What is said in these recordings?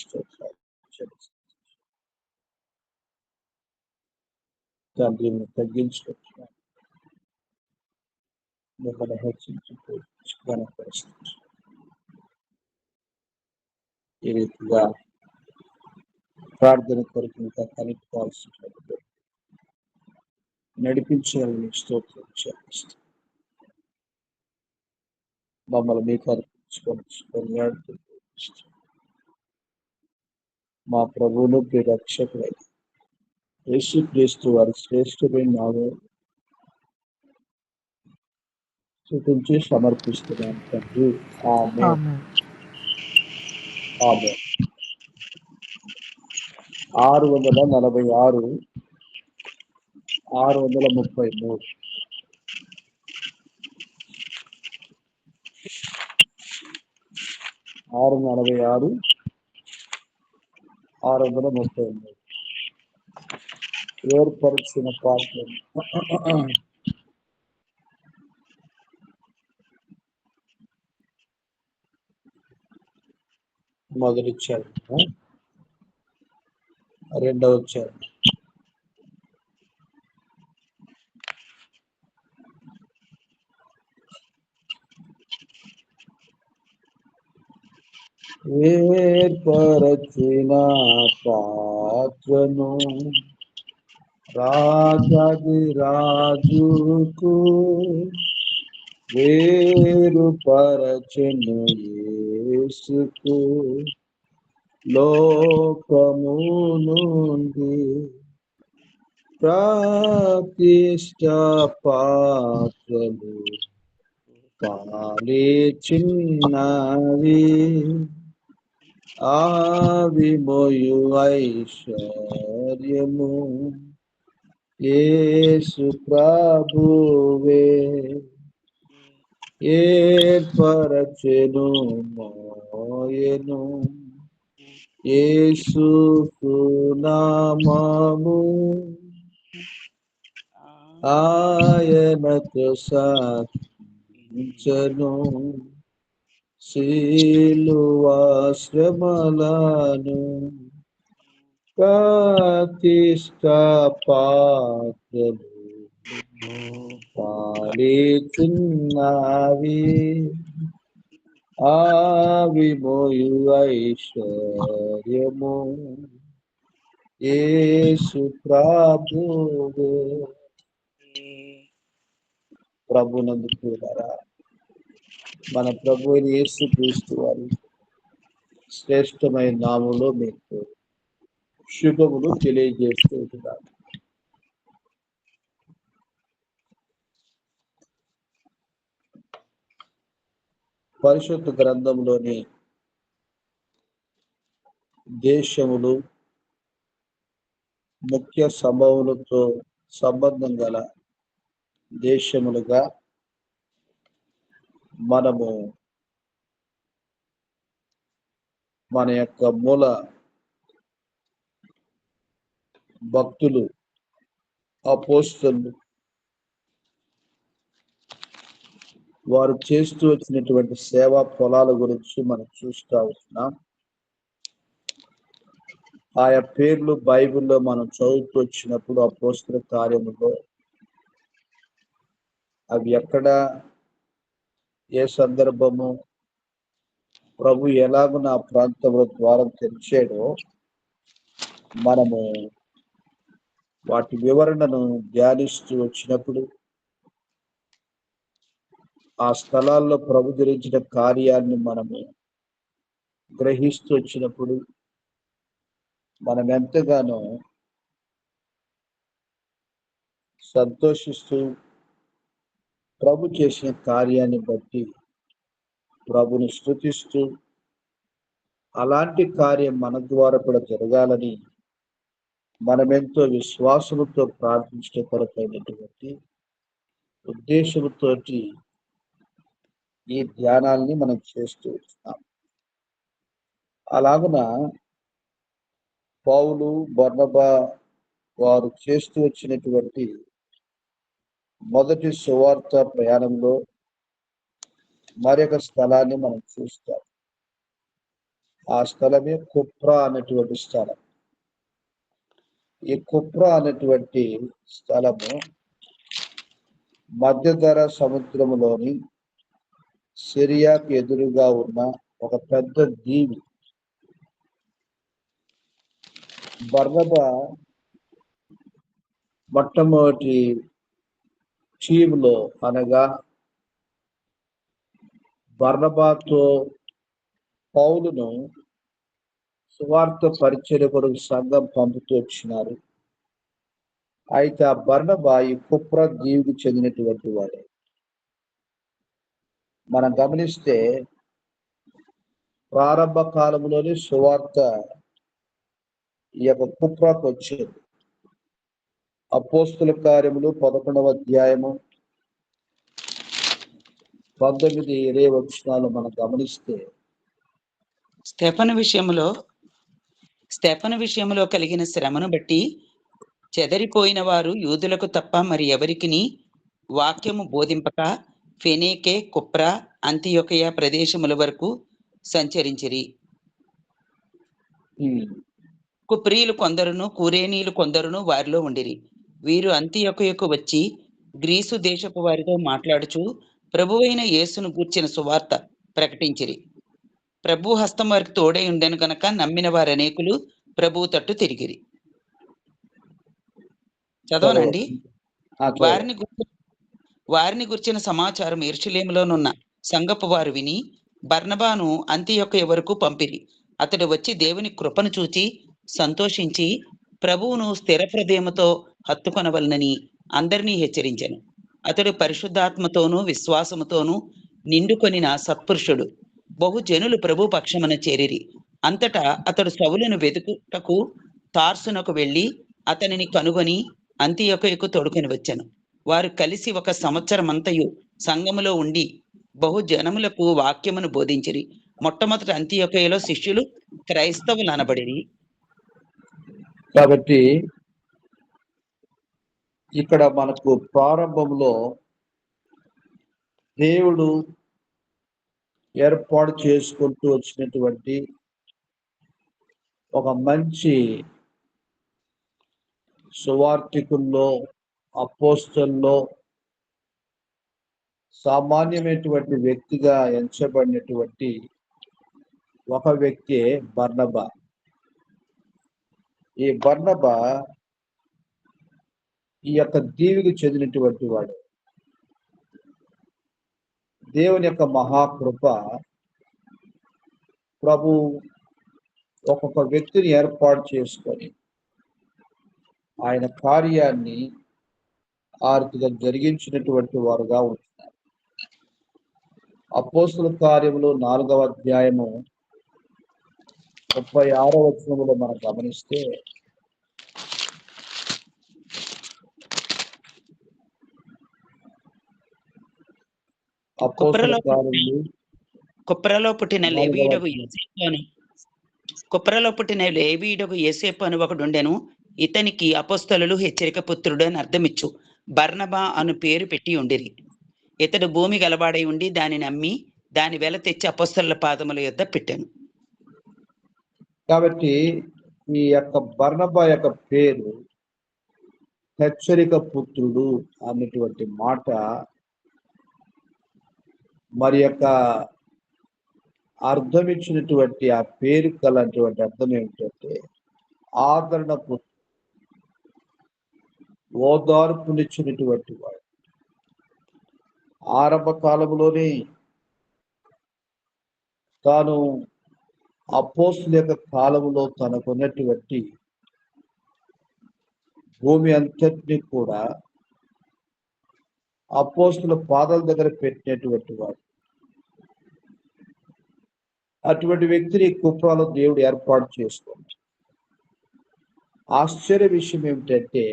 స్తోత్రాలు చెల్లిస్తున్నాం. తండ్రిని తగ్గించుకుంటున్నాం, మిమ్మల్ని హెచ్చించుకో గణపరుస్తున్నాం. ఈ రీతిగా ప్రార్థన కొరకు ఇంకా కనెక్ట్ కావాల్సినటువంటి నడిపించాలని స్తోత్రం చెల్లిస్తాం. మమ్మల్ని మీకు అర్పించుకొని మా ప్రభువును రక్షకుడైన యేసుక్రీస్తు వారి శ్రేష్ఠమైన నామములో చూపించి సమర్పిస్తున్నాను తండ్రి. ఆమేన్. ఆమేన్. ఆమేన్. 646 633 646 633 ఏర్పరిచిన పాత్ర మొదటి చరణం, రెండవ చరణం. ఏర్పరచిన పాత్రను రాజాది రాజుకు వేరుపరచెను యేసుకు లోకము నుండి ప్రతిష్ట పాత్రలు కాలే చిన్నవి ఆవిమోయు ఐశ్వర్యము యేసు ప్రభువే ఏర్పరచెను మోయెను యేసు నామము ఆయనకు సాక్షించెను సిలువ శ్రమలను ప్రతిష్ట పాత్రలు పాలిచున్నవి ఆవిమోయు ఐశ్వర్యము యేసు ప్రభువే. ప్రభునందు ప్రియులారా, మన ప్రభు అయిన యేసుక్రీస్తు వారి శ్రేష్టమైన నామములో మీకు శుభములు తెలియజేస్తూ ఉంటున్నాను. పరిశుద్ధ గ్రంథంలోని దేశములు, ముఖ్య సంభవములతో సంబంధం గల దేశములుగా మనము మన యొక్క మూల భక్తులు అపోస్తలులు వారు చేస్తూ వచ్చినటువంటి సేవా పొలాల గురించి మనం చూస్తూ ఉంటున్నాం. ఆయా పేర్లు బైబిల్లో మనం చదువుతూ వచ్చినప్పుడు అపోస్తల కార్యములో అవి ఎక్కడ, ఏ సందర్భము, ప్రభు ఎలాగో నా ప్రాంతంలో ద్వారం తెరిచాడో మనము వాటి వివరణను ధ్యానిస్తూ వచ్చినప్పుడు ఆ స్థలాల్లో ప్రభు గురించిన కార్యాన్ని మనము గ్రహిస్తూ వచ్చినప్పుడు మనం ఎంతగానో సంతోషిస్తూ ప్రభు చేసిన కార్యాన్ని బట్టి ప్రభుని స్తుతిస్తూ అలాంటి కార్యం మన ద్వారా కూడా జరగాలని మనమెంతో విశ్వాసంతో ప్రార్థించే కొరకైనటువంటి ఉద్దేశంతో ఈ ధ్యానాల్ని మనం చేస్తూ వస్తున్నాం. అలాగున పౌలు, బర్నబా వారు చేస్తూ వచ్చినటువంటి మొదటి సువార్త ప్రయాణంలో మరొక స్థలాన్ని మనం చూస్తాం. ఆ స్థలమే కుప్రా అనేటువంటి స్థలం. ఈ కుప్రా అనేటువంటి స్థలము మధ్యధర సముద్రములోని సిరియాకు ఎదురుగా ఉన్న ఒక పెద్ద దీవి. బర్నబా మొట్టమొదటి టీములో అనగా బర్నబాతో పౌలును సువార్త పరిచర్య కొరకు సంఘం పంపుతూ వచ్చినారు. అయితే ఆ బర్నబా ఈ కుప్ర దీవికి చెందినటువంటి వాడే. మనం గమనిస్తే ప్రారంభ కాలంలోనే సువార్త ఈ యొక్క కుప్రకు వచ్చింది. అపోస్తుల కార్యములు 11వ అధ్యాయము 19-20 వచనాలు మనం గమనిస్తే స్తెఫను విషయములో కలిగిన శ్రమను బట్టి చెదరిపోయిన వారు యూదులకు తప్ప మరి ఎవరికిని వాక్యము బోధింపక ఫెనీకే, కుప్ర, అంతియొకయ ప్రదేశముల వరకు సంచరించిరి. కుప్రీయులు కొందరును కురేనీయులు కొందరును వారిలో ఉండిరి. వీరు అంతియొకయకు వచ్చి గ్రీసు దేశపు వారితో మాట్లాడుచు ప్రభువైన యేసును గూర్చిన సువార్త ప్రకటించిరి. ప్రభు హస్తం వారికి తోడై ఉండెను గనక నమ్మిన వారు అనేకులు ప్రభువు తట్టు తిరిగిరి. చదవనండి. వారిని గుర్చిన సమాచారం యెరూషలేములోనున్న సంఘపు వారు విని బర్నబాను అంతియొకయ వరకు పంపిరి. అతడు వచ్చి దేవుని కృపను చూచి సంతోషించి ప్రభువును స్థిర హృదయముతో హత్తుకొనవలనని అందరినీ హెచ్చరించెను. అతడు పరిశుద్ధాత్మతోనూ విశ్వాసముతోనూ నిండుకొనిన సత్పురుషుడు. బహుజనులు ప్రభు పక్షమున చేరిరి. అంతటా అతడు సౌలును వెతుకుటకు తార్సునకు వెళ్ళి అతనిని కనుగొని అంతియొకయకు తోడుకొని వచ్చెను. వారు కలిసి 1 సంవత్సరమంతయు సంఘములో ఉండి బహుజనములకు వాక్యమును బోధించిరి. మొట్టమొదటి అంతియొకయలో శిష్యులు క్రైస్తవులు అనబడిరి. కాబట్టి ఇక్కడ మనకు ప్రారంభంలో దేవుడు ఏర్పాటు చేసుకుంటూ వచ్చినటువంటి ఒక మంచి సువార్తికుల్లో, అపోస్తలుల్లో సామాన్యమైనటువంటి వ్యక్తిగా ఎంచబడినటువంటి ఒక వ్యక్తే బర్నబా. ఈ బర్నబా ఈ యొక్క దీవికి చెందినటువంటి వాడు. దేవుని యొక్క మహాకృప ప్రభు ఒక్కొక్క వ్యక్తిని ఏర్పాటు చేసుకొని ఆయన కార్యాన్ని ఆర్థిక జరిగించినటువంటి వారుగా ఉంటున్నారు. అపోస్తుల కార్యములు 4వ అధ్యాయము 36వ వచనములో మనం గమనిస్తే అపోస్తుల కార్యములు కుప్రలో పుట్టిన లేవీయుడగు యోసేపు అని ఒకడుండెను. ఇతనికి అపోస్తలులు హెచ్చరిక పుత్రుడు అని అర్థమిచ్చు బర్నబా అను పేరు పెట్టి ఉండిరి. ఇతడు భూమి గలవాడై ఉండి దానిని అమ్మి దాని వెల తెచ్చి అపోస్తలుల పాదముల యొద్ద పెట్టాను. కాబట్టి ఈ యొక్క బర్నబా యొక్క పేరు హెచ్చరిక పుత్రుడు అన్నటువంటి మాట మరి యొక్క అర్థం ఇచ్చినటువంటి ఆ పేరు కలటువంటి అర్థం ఏమిటంటే ఆదరణ పుత్రుడు, ఓదార్పునిచ్చినటువంటి వాడు. ఆరంభ కాలంలోనే తాను అపోస్తుల యొక్క కాలంలో తనకున్నటువంటి భూమి అంతటిని కూడా అపోస్తుల పాదాల దగ్గర పెట్టినటువంటి వాడు. అటువంటి వ్యక్తిని కుప్రాలో దేవుడు ఏర్పాటు చేసుకున్నాడు. ఆశ్చర్య విషయం ఏమిటంటే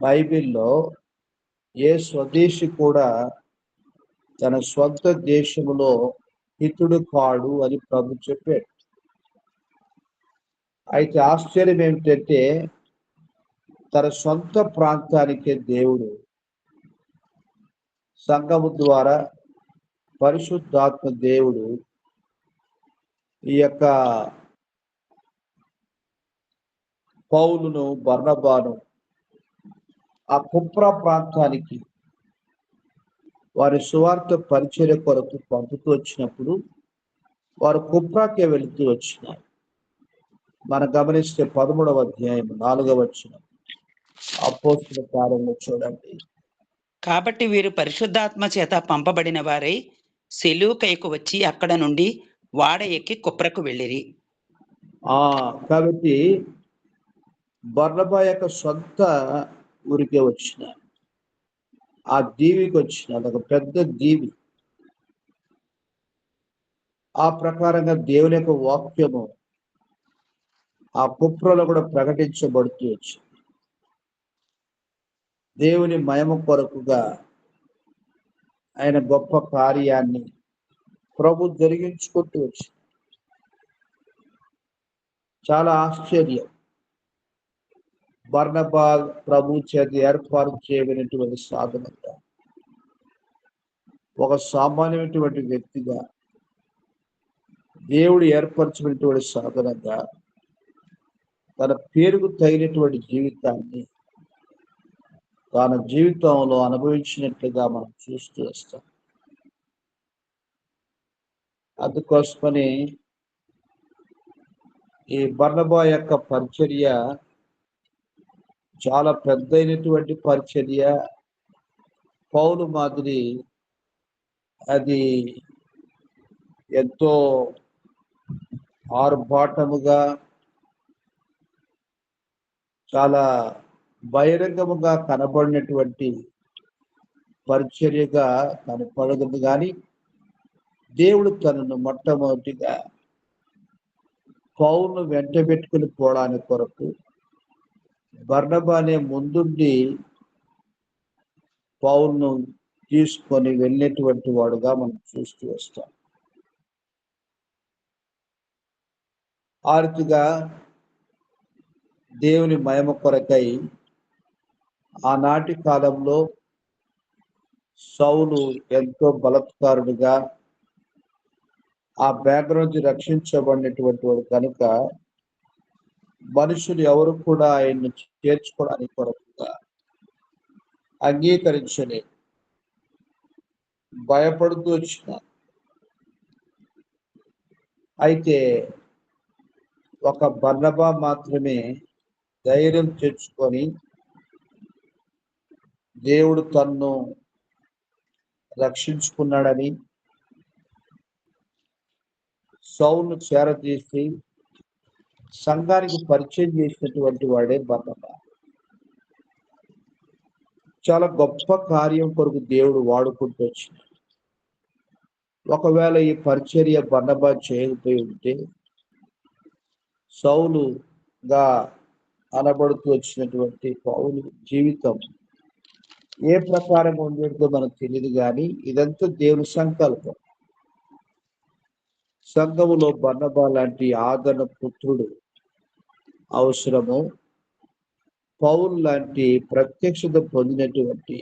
బైబిల్లో ఏ స్వదేశి కూడా తన స్వంత దేశంలో హితుడు కాడు అని ప్రభు చెప్పాడు. అయితే ఆశ్చర్యం ఏమిటంటే తన సొంత ప్రాంతానికే దేవుడు సంఘము ద్వారా పరిశుద్ధాత్మ దేవుడు ఈ యొక్క పౌలును బర్నబాను ఆ కుప్రా ప్రాంతానికి వారి సువార్త పరిచర్య కొరకు పంపుతూ వచ్చినప్పుడు వారు కుప్రాకే వెళుతూ వచ్చినారు. మనం గమనిస్తే 13వ అధ్యాయం 4వ వచనం అపోస్తలుల కార్యములు చూడండి. కాబట్టి వీరు పరిశుద్ధాత్మ చేత పంపబడిన వారై సెలూకైకు వచ్చి అక్కడ నుండి వాడ ఎక్కి కుప్రకు వెళ్ళిరి. కాబట్టి బర్నబా యొక్క సొంత ఊరికే వచ్చిన ఆ దీవికి వచ్చిన అదొక పెద్ద దీవి. ఆ ప్రకారంగా దేవుని యొక్క వాక్యము ఆ కుప్రలో కూడా ప్రకటించబడుతూ వచ్చింది. దేవుని మహిమ కొరకుగా ఆయన గొప్ప కార్యాన్ని ప్రభు జరిగించుకుంటూ వచ్చింది. చాలా ఆశ్చర్యం. బర్నబా ప్రభు చేత ఏర్పాటు చేయబడినటువంటి సాధనంగా, ఒక సామాన్యమైనటువంటి వ్యక్తిగా, దేవుడు ఏర్పరచినటువంటి సాధనంగా తన పేరుకు తగినటువంటి జీవితాన్ని తన జీవితంలో అనుభవించినట్లుగా మనం చూస్తూ వస్తాం. అందుకోసమని ఈ బర్నబా యొక్క పరిచర్య చాలా పెద్దైనటువంటి పరిచర్య. పౌలు మాదిరి అది ఎంతో ఆర్భాటముగా, చాలా బహిరంగముగా కనబడినటువంటి పరిచర్యగా కనపడదు. కానీ దేవుడు తనను మొట్టమొదటిగా పౌలును వెంట పెట్టుకుని పోవడానికి కొరకు బర్నబానే ముందుండి పౌలును తీసుకొని వెళ్ళినటువంటి వాడుగా మనం చూస్తూ వస్తాం. ఆ రీతిగా దేవుని మహిమ కొరకై ఆనాటి కాలంలో సౌలు ఎంతో బలత్కారుడిగా ఆ బ్యాక్గ్రౌండ్ రక్షించబడినటువంటి వాడు కనుక మనుషులు ఎవరు కూడా ఆయన్ని చేర్చుకోవడానికి కొరకుగా అంగీకరించలేదు, భయపడుతూ వచ్చిన. అయితే ఒక బర్నబా మాత్రమే ధైర్యం తెచ్చుకొని దేవుడు తన్ను రక్షించుకున్నాడని సౌలును చేరదీసి సంఘానికి పరిచయం చేసినటువంటి వాడే బర్నబా. చాలా గొప్ప కార్యం కొరకు దేవుడు వాడుకుంటూ వచ్చినాడు. ఒకవేళ ఈ పరిచర్య బర్నబా చేయకపోయి ఉంటే సౌలుగా అనబడుతూ వచ్చినటువంటి పౌలు జీవితం ఏ ప్రకారంగా ఉండేదో మనకు తెలియదు. కానీ ఇదంతా దేవుని సంకల్పం. సంఘములో బర్నబా లాంటి ఆదరణ పుత్రుడు అవసరము. పౌలు లాంటి ప్రత్యక్షత పొందినటువంటి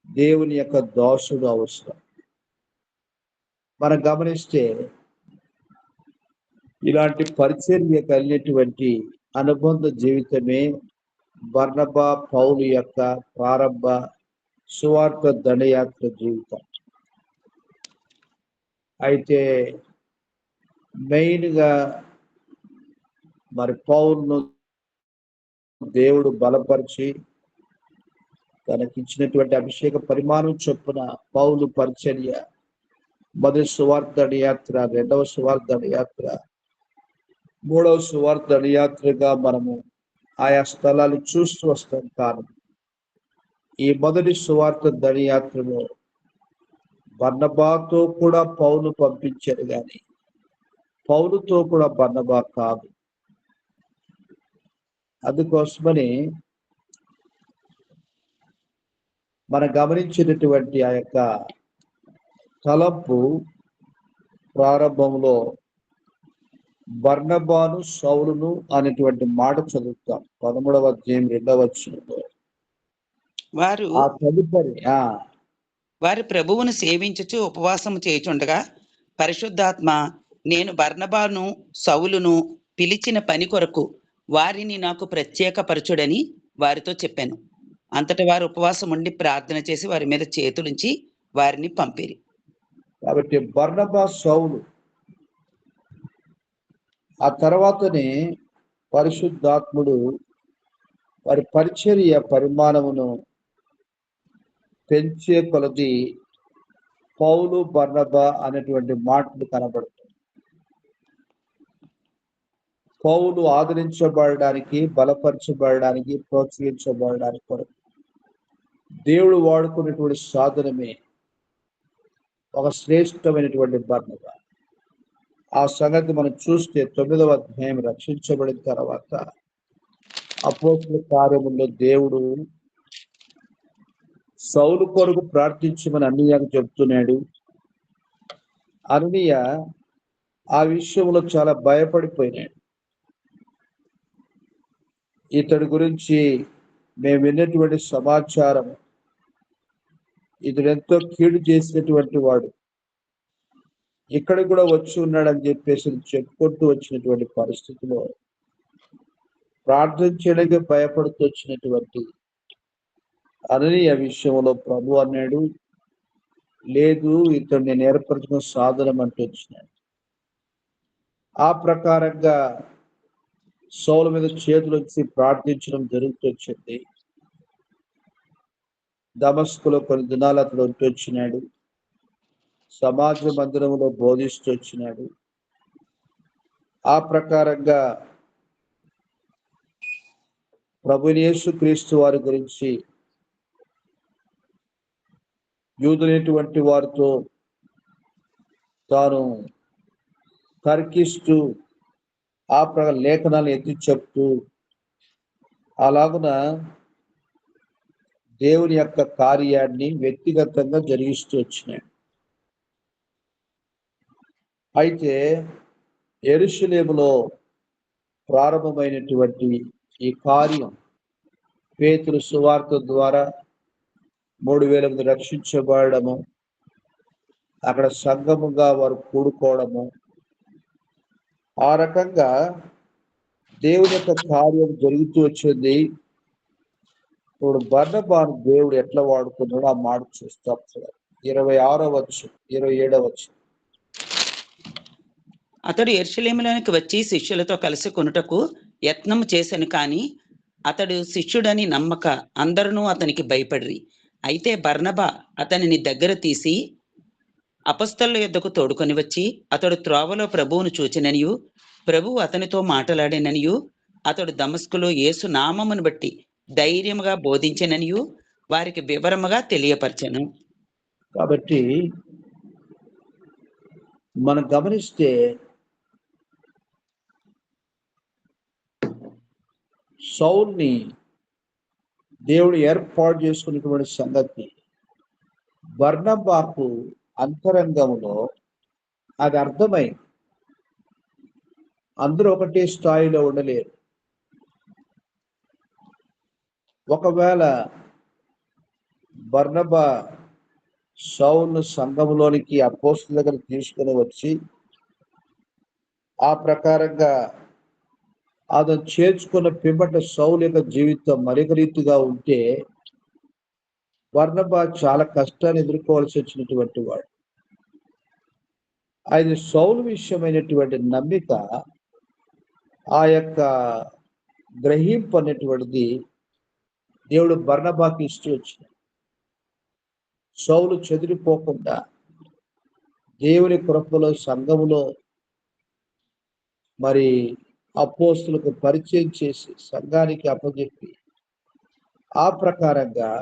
దేవుని యొక్క దాసుడు అవసరం. మనం గమనిస్తే ఇలాంటి పరిచర్య కలిగినటువంటి అనుబంధ జీవితమే బర్నబా పౌలు యొక్క ప్రారంభ సువార్త దండయాత్ర జీవితం. అయితే మెయిన్గా మరి పౌలును దేవుడు బలపరిచి తనకిచ్చినటువంటి అభిషేక పరిమాణం చొప్పున పౌలు పరిచర్య మొదటి సువార్త దండయాత్ర, రెండవ సువార్త దండయాత్ర, మూడవ సువార్త దండయాత్రగా మనము ఆయా స్థలాలు చూస్తూ వస్తాం. కానీ ఈ మొదటి సువార్త దండయాత్రలో బర్నబాతో కూడా పౌలు పంపించారు, కానీ పౌలుతో కూడా బర్నబా కాదు. అందుకోసమని మనం గమనించినటువంటి ఆ యొక్క తలంపు ప్రారంభంలో బర్నబాను సౌలును అనేటువంటి మాట చదువుతాం 13వ అధ్యాయం 2వ వచనంలో. వారు ఆ తదుపరి వారి ప్రభువును సేవించుచు ఉపవాసము చేయుచుండగా పరిశుద్ధాత్మ నేను బర్నబాను సౌలును పిలిచిన పని కొరకు వారిని నాకు ప్రత్యేకపరచుడని వారితో చెప్పాను. అంతటా వారు ఉపవాసం ఉండి ప్రార్థన చేసి వారి మీద చేతులుంచి వారిని పంపిరి. కాబట్టి బర్నబా సౌలు ఆ తర్వాతనే పరిశుద్ధాత్ముడు వారి పరిచర్య పరిమాణమును పెంచే కొలది పౌలు బర్నబా అనేటువంటి మాటలు కనబడుతుంది. పౌలు ఆదరించబడడానికి, బలపరచబడడానికి, ప్రోత్సహించబడడానికి కొరకు దేవుడు వాడుకున్నటువంటి సాధనమే ఒక శ్రేష్టమైనటువంటి బర్నబా. ఆ సంగతి మనం చూస్తే 9వ అధ్యాయం రక్షించబడిన తర్వాత అపోస్తల కార్యములో దేవుడు సౌలు కొరకు ప్రార్థించమని అననీయాకు చెప్తున్నాడు. అననీయ ఆ విషయంలో చాలా భయపడిపోయినాడు. ఇతడి గురించి మేము విన్నటువంటి సమాచారం, ఇతడు ఎంతో కీడు చేసినటువంటి వాడు, ఇక్కడ కూడా వచ్చి ఉన్నాడని చెప్పేసి చెప్పుకుంటూ వచ్చినటువంటి పరిస్థితిలో ప్రార్థన చేయడానికి భయపడుతూ వచ్చినటువంటి అననీయ విషయంలో ప్రభు అన్నాడు, లేదు ఇతడు నేను ఏర్పరచుకున్న సాధనం అంటూ వచ్చినాడు. ఆ ప్రకారంగా సౌలు మీద చేతులు వచ్చి ప్రార్థించడం జరుగుతూ వచ్చింది. దమస్కులో కొన్ని దినాలు అతడు ఉంటూ వచ్చినాడు. సమాజ మందిరంలో బోధిస్తూ వచ్చినాడు. ఆ ప్రకారంగా ప్రభువైన యేసుక్రీస్తు వారి గురించి యూదులైనటువంటి వారితో తాను తర్కిస్తూ ఆ లేఖనాలు ఎత్తి చెప్తూ అలాగున దేవుని యొక్క కార్యాన్ని వ్యక్తిగతంగా జరిగిస్తూ వచ్చినాడు. అయితే యెరూషలేములో ప్రారంభమైనటువంటి ఈ కార్యం పేతురు సువార్త ద్వారా 3000 మంది రక్షించబడము, అక్కడ సంఘముగా వారు కూడుకోవడము, ఆ రకంగా దేవుని యొక్క కార్యం జరుగుతూ వచ్చింది. ఇప్పుడు బర్నబాను దేవుడు ఎట్లా వాడుకున్నాడో ఆ మాట చూస్తాం. 26వ వచనం, 27వ వచనం. అతడు యెరూషలేములోనికి వచ్చి శిష్యులతో కలిసి కొనుటకు యత్నము చేసెను, కాని అతడు శిష్యుడని నమ్మక అందరూ అతనికి భయపడిరి. అయితే బర్నబా అతనిని దగ్గర తీసి అపొస్తలుల యొద్దకు తోడుకొని వచ్చి అతడు త్రోవలో ప్రభువును చూచిననియు ప్రభువు అతనితో మాట్లాడిననియు అతడు దమస్కులో యేసు నామమును బట్టి ధైర్యముగా బోధించిననియు వారికి వివరముగా తెలియపరచెను. కాబట్టి మనం గమనిస్తే సౌల్ని దేవుడు ఏర్పాటు చేసుకున్నటువంటి సంగతి బర్నబాకు అంతరంగంలో అది అర్థమైంది. అందరూ ఒకటే స్థాయిలో ఉండలేరు. ఒకవేళ బర్నబా సౌలును సంఘంలోనికి అపోస్తలుల దగ్గర తీసుకుని వచ్చి ఆ ప్రకారంగా అతను చేర్చుకున్న పిమ్మట సౌలు యొక్క జీవితం మరొక రీతిగా ఉంటే బర్నబా చాలా కష్టాన్ని ఎదుర్కోవాల్సి వచ్చినటువంటి వాడు. ఆయన సౌలు విషయమైనటువంటి నమ్మిక, ఆ యొక్క గ్రహింపు అనేటువంటిది దేవుడు బర్నబాకి ఇస్తూ వచ్చింది. సౌలు చెదిరిపోకుండా దేవుని కృపలో సంఘములో మరి అపోస్తులకు పరిచయం చేసి సంఘానికి అప్పచెప్పి ఆ ప్రకారంగా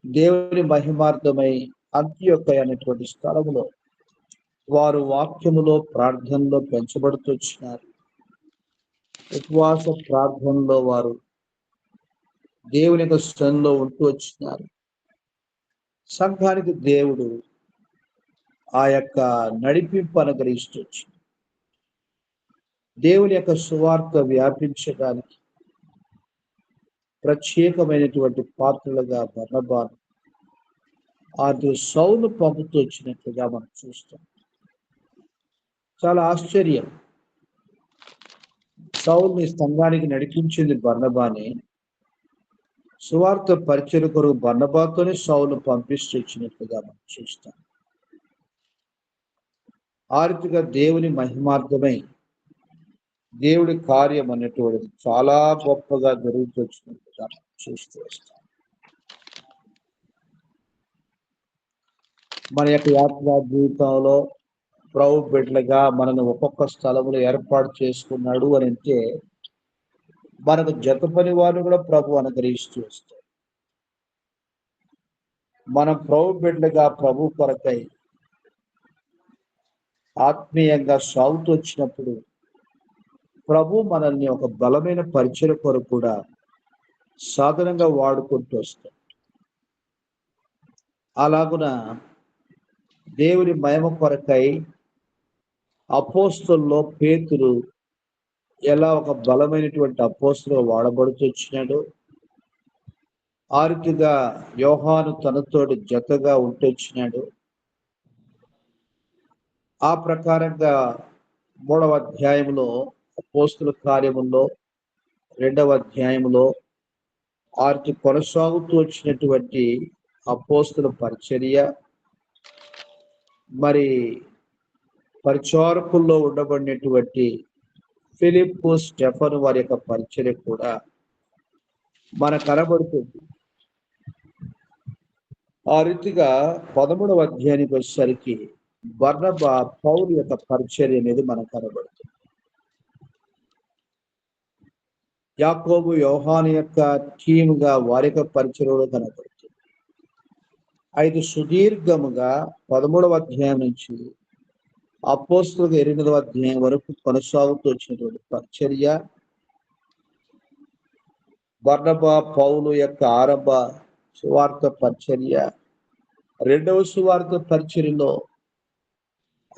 దేవుని మహిమార్థమై అంత్యొక్కయ అనేటువంటి స్థలములో వారు వాక్యములో ప్రార్థనలో పెంచబడుతూ వచ్చినారు. ఉపవాస ప్రార్థనలో వారు దేవుని యొక్క స్థలంలో ఉంటూ వచ్చినారు. సంఘానికి దేవుడు ఆ యొక్క నడిపింపు అనుగ్రహిస్తూ వచ్చింది. దేవుని యొక్క సువార్త వ్యాపించడానికి ప్రత్యేకమైనటువంటి పాత్రలుగా బర్నబాను ఆ సౌలు పంపుతూ వచ్చినట్లుగా మనం చూస్తాం. చాలా ఆశ్చర్యం. సౌలుని సంఘానికి నడిపించింది బర్నబాని. సువార్త పరిచయ కొరకు బర్నబాతోనే సౌలు పంపిస్తూ వచ్చినట్లుగా మనం చూస్తాం. ఆ రీతిగా దేవుని మహిమార్థమై దేవుడి కార్యం అనేటువంటిది చాలా గొప్పగా జరుగుతూ వచ్చినట్లుగా మనం చూస్తూ వస్తాం. మన యొక్క యాత్రా జీవితంలో ప్రభు బిడ్డలుగా మనల్ని ఒక్కొక్క స్థలంలో ఏర్పాటు చేసుకున్నాడు అని అంటే మనకు జత పని వారిని కూడా ప్రభు అనుగ్రహిస్తూ వస్తాడు. మనం ప్రభు బిడ్డలుగా ప్రభు కొరకై ఆత్మీయంగా సాగుతూ వచ్చినప్పుడు ప్రభు మనల్ని ఒక బలమైన పరిచయ కొరకు కూడా సాధనంగా వాడుకుంటూ వస్తాడు. అలాగున దేవుని మహిమ కొరకై అపోస్తలుల్లో పేతురు ఎలా ఒక బలమైనటువంటి అపోస్తలుగా వాడబడుతూ వచ్చినాడు, ఆ రీతిగా యోహాను తనతోటి జతగా ఉంటూ వచ్చినాడు. ఆ ప్రకారంగా 3వ అధ్యాయంలో అపోస్తల కార్యముల్లో 2వ అధ్యాయంలో ఆ రీతి కొనసాగుతూ వచ్చినటువంటి అపోస్తల పరిచర్య, మరి పరిచారకుల్లో ఉండబడినటువంటి ఫిలిప్పు, స్టెఫను వారి యొక్క పరిచర్య కూడా మనకు కనబడుతుంది. ఆ రీతిగా 13వ అధ్యాయానికి వచ్చేసరికి బర్నబా, పౌలు యొక్క పరిచర్య అనేది మనకు కనబడుతుంది. యాకోబు, యోహాను యొక్క టీముగా వారి యొక్క పరిచర్య కనబడుతుంది. అయితే సుదీర్ఘముగా 13వ అధ్యాయం నుంచి అపోస్తలుగా 8వ అధ్యాయం వరకు కొనసాగుతూ వచ్చినటువంటి పరిచర్య బర్నబా, పౌలు యొక్క ఆరంభ సువార్త పరిచర్య. 2వ సువార్త పరిచర్యలో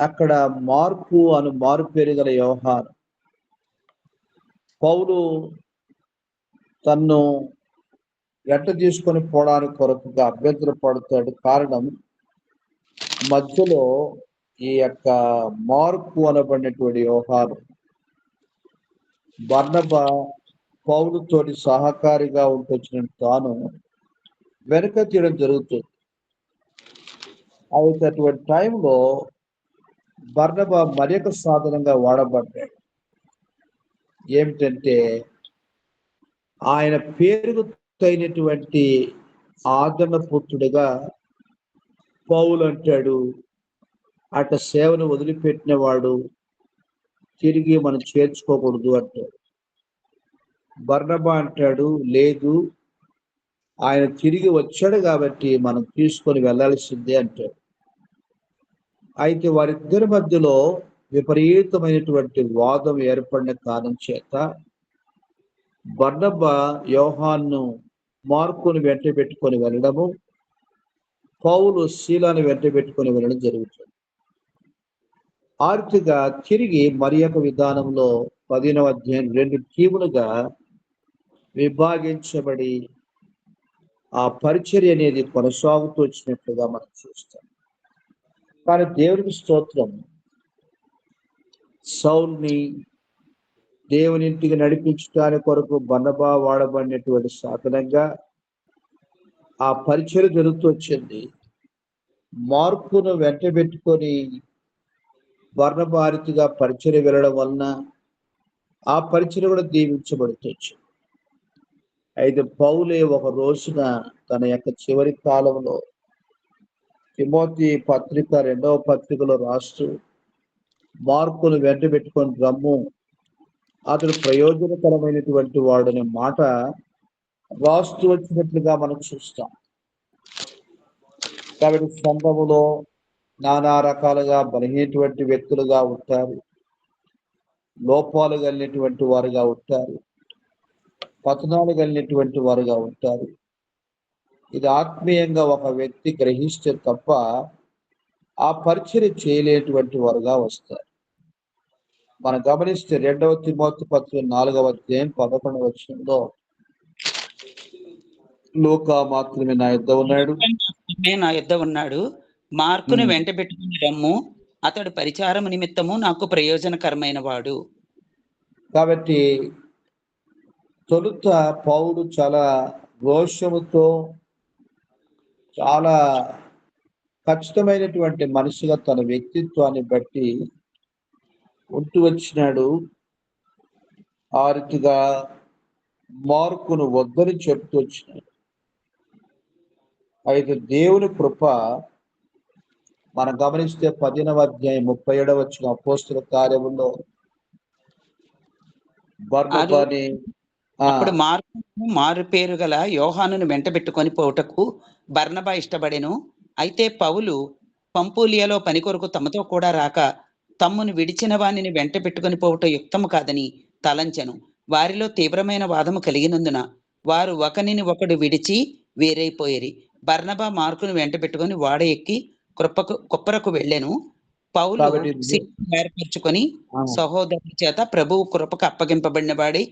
అక్కడ మార్కు అను మారు పేరు గల యోహాను పౌలు తన్ను వెంట తీసుకొని పోవడానికి కొరకుగా అభ్యంతరపడతాడు. కారణం మధ్యలో ఈ యొక్క మార్కు అనబడినటువంటి యోహాను బర్నబా, పౌలుతోటి సహకారిగా ఉంటొచ్చిన తాను వెనక తీయడం జరుగుతుంది. అయితే అటువంటి టైంలో బర్నబా మరొక సాధనంగా వాడబడ్డాడు. ఏమిటంటే ఆయన పేరుకు తగినటువంటి ఆదరణ పుత్రుడిగా పౌలు అంటాడు, అట సేవను వదిలిపెట్టిన వాడు తిరిగి మనం చేర్చుకోకూడదు అంటాడు. బర్నబా అంటాడు, లేదు, ఆయన తిరిగి వచ్చాడు కాబట్టి మనం తీసుకొని వెళ్ళాల్సిందే అంటాడు. అయితే వారిద్దరి మధ్యలో విపరీతమైనటువంటి వాదం ఏర్పడిన కారణం చేత బర్నబా యోహాను, మార్కును వెంట పెట్టుకొని వెళ్ళడము, పౌలు శీలాను వెంట పెట్టుకొని వెళ్ళడం జరుగుతుంది. ఆర్థిగా తిరిగి మరి ఒక విధానంలో 15వ అధ్యాయం 2 టీములుగా విభాగించబడి ఆ పరిచర్య అనేది కొనసాగుతూ వచ్చినట్లుగా మనం చూస్తాం. కానీ దేవునికి స్తోత్రం, సౌల్ని దేవుని ఇంటికి నడిపించడానికి కొరకు బర్నబా వాడబడినటువంటి సాధనంగా ఆ పరిచర్య జరుగుతూ వచ్చింది. మార్కును వెంట పెట్టుకొని బర్నబా రీతిగా పరిచర్య వెళ్ళడం వలన ఆ పరిచర్య కూడా దీవించబడుతూ వచ్చింది. అయితే పౌలే ఒక రోజున తన యొక్క చివరి కాలంలో తిమోతి పత్రిక 2వ పత్రికలో రాస్తూ మార్కును వెంట పెట్టుకొని రమ్ము, అతడు ప్రయోజనకరమైనటువంటి వాడనే మాట రాస్తూ వచ్చినట్లుగా మనం చూస్తాం. కాబట్టి సంఘములో నానా రకాలుగా బలహీనటువంటి వ్యక్తులుగా ఉంటారు, లోపాలు కలిగినటువంటి వారుగా ఉంటారు, పతనాలు కలిగినటువంటి వారుగా ఉంటారు. ఇది ఆత్మీయంగా ఒక వ్యక్తి గ్రహిస్తే తప్ప ఆ పరిచర్య చేయలేటువంటి వారుగా వస్తారు. మనం గమనిస్తే 2వ తిమోతి పత్రిక 4వ అధ్యాయం 11వ వచనంలో లూకా మాత్రమే నా యుద్ధ ఉన్నాడు, నా యుద్ధ ఉన్నాడు, మార్కుని వెంట పెట్టుకుని రమ్ము, అతడు పరిచారము నిమిత్తము నాకు ప్రయోజనకరమైన వాడు. కాబట్టి తొలుత పౌలు చాలా రోషముతో, చాలా ఖచ్చితమైనటువంటి మనిషిగా తన వ్యక్తిత్వాన్ని బట్టి ఉంటూ వచ్చినాడు. ఆ రీతిగా మార్కును వద్దని చెప్తూ వచ్చినాడు. అయితే దేవుని కృప మనం గమనిస్తే 15వ అధ్యాయం 37వ వచనం అపోస్తల కార్యములో బర్నబాని అప్పుడు మార్కు మారు పేరు గల యోహానును వెంటబెట్టుకొని పోవుటకు బర్నబా ఇష్టపడెను. అయితే పౌలు పంపూలియలో పని కొరకు తమతో కూడా రాక తమ్మును విడిచిన వానిని వెంట పెట్టుకొని పోవుట యుక్తము కాదని తలంచెను. వారిలో తీవ్రమైన వాదము కలిగినందున వారు ఒకనిని ఒకడు విడిచి వేరైపోయిరి. బర్నబా మార్కును వెంట పెట్టుకొని వాడ ఎక్కి కుప్పరకు వెళ్ళెను. పౌలు కాబట్టి ఏర్పరచుకొని సహోదరుల చేత ప్రభువు కృపకు అప్పగింపబడిన వాడి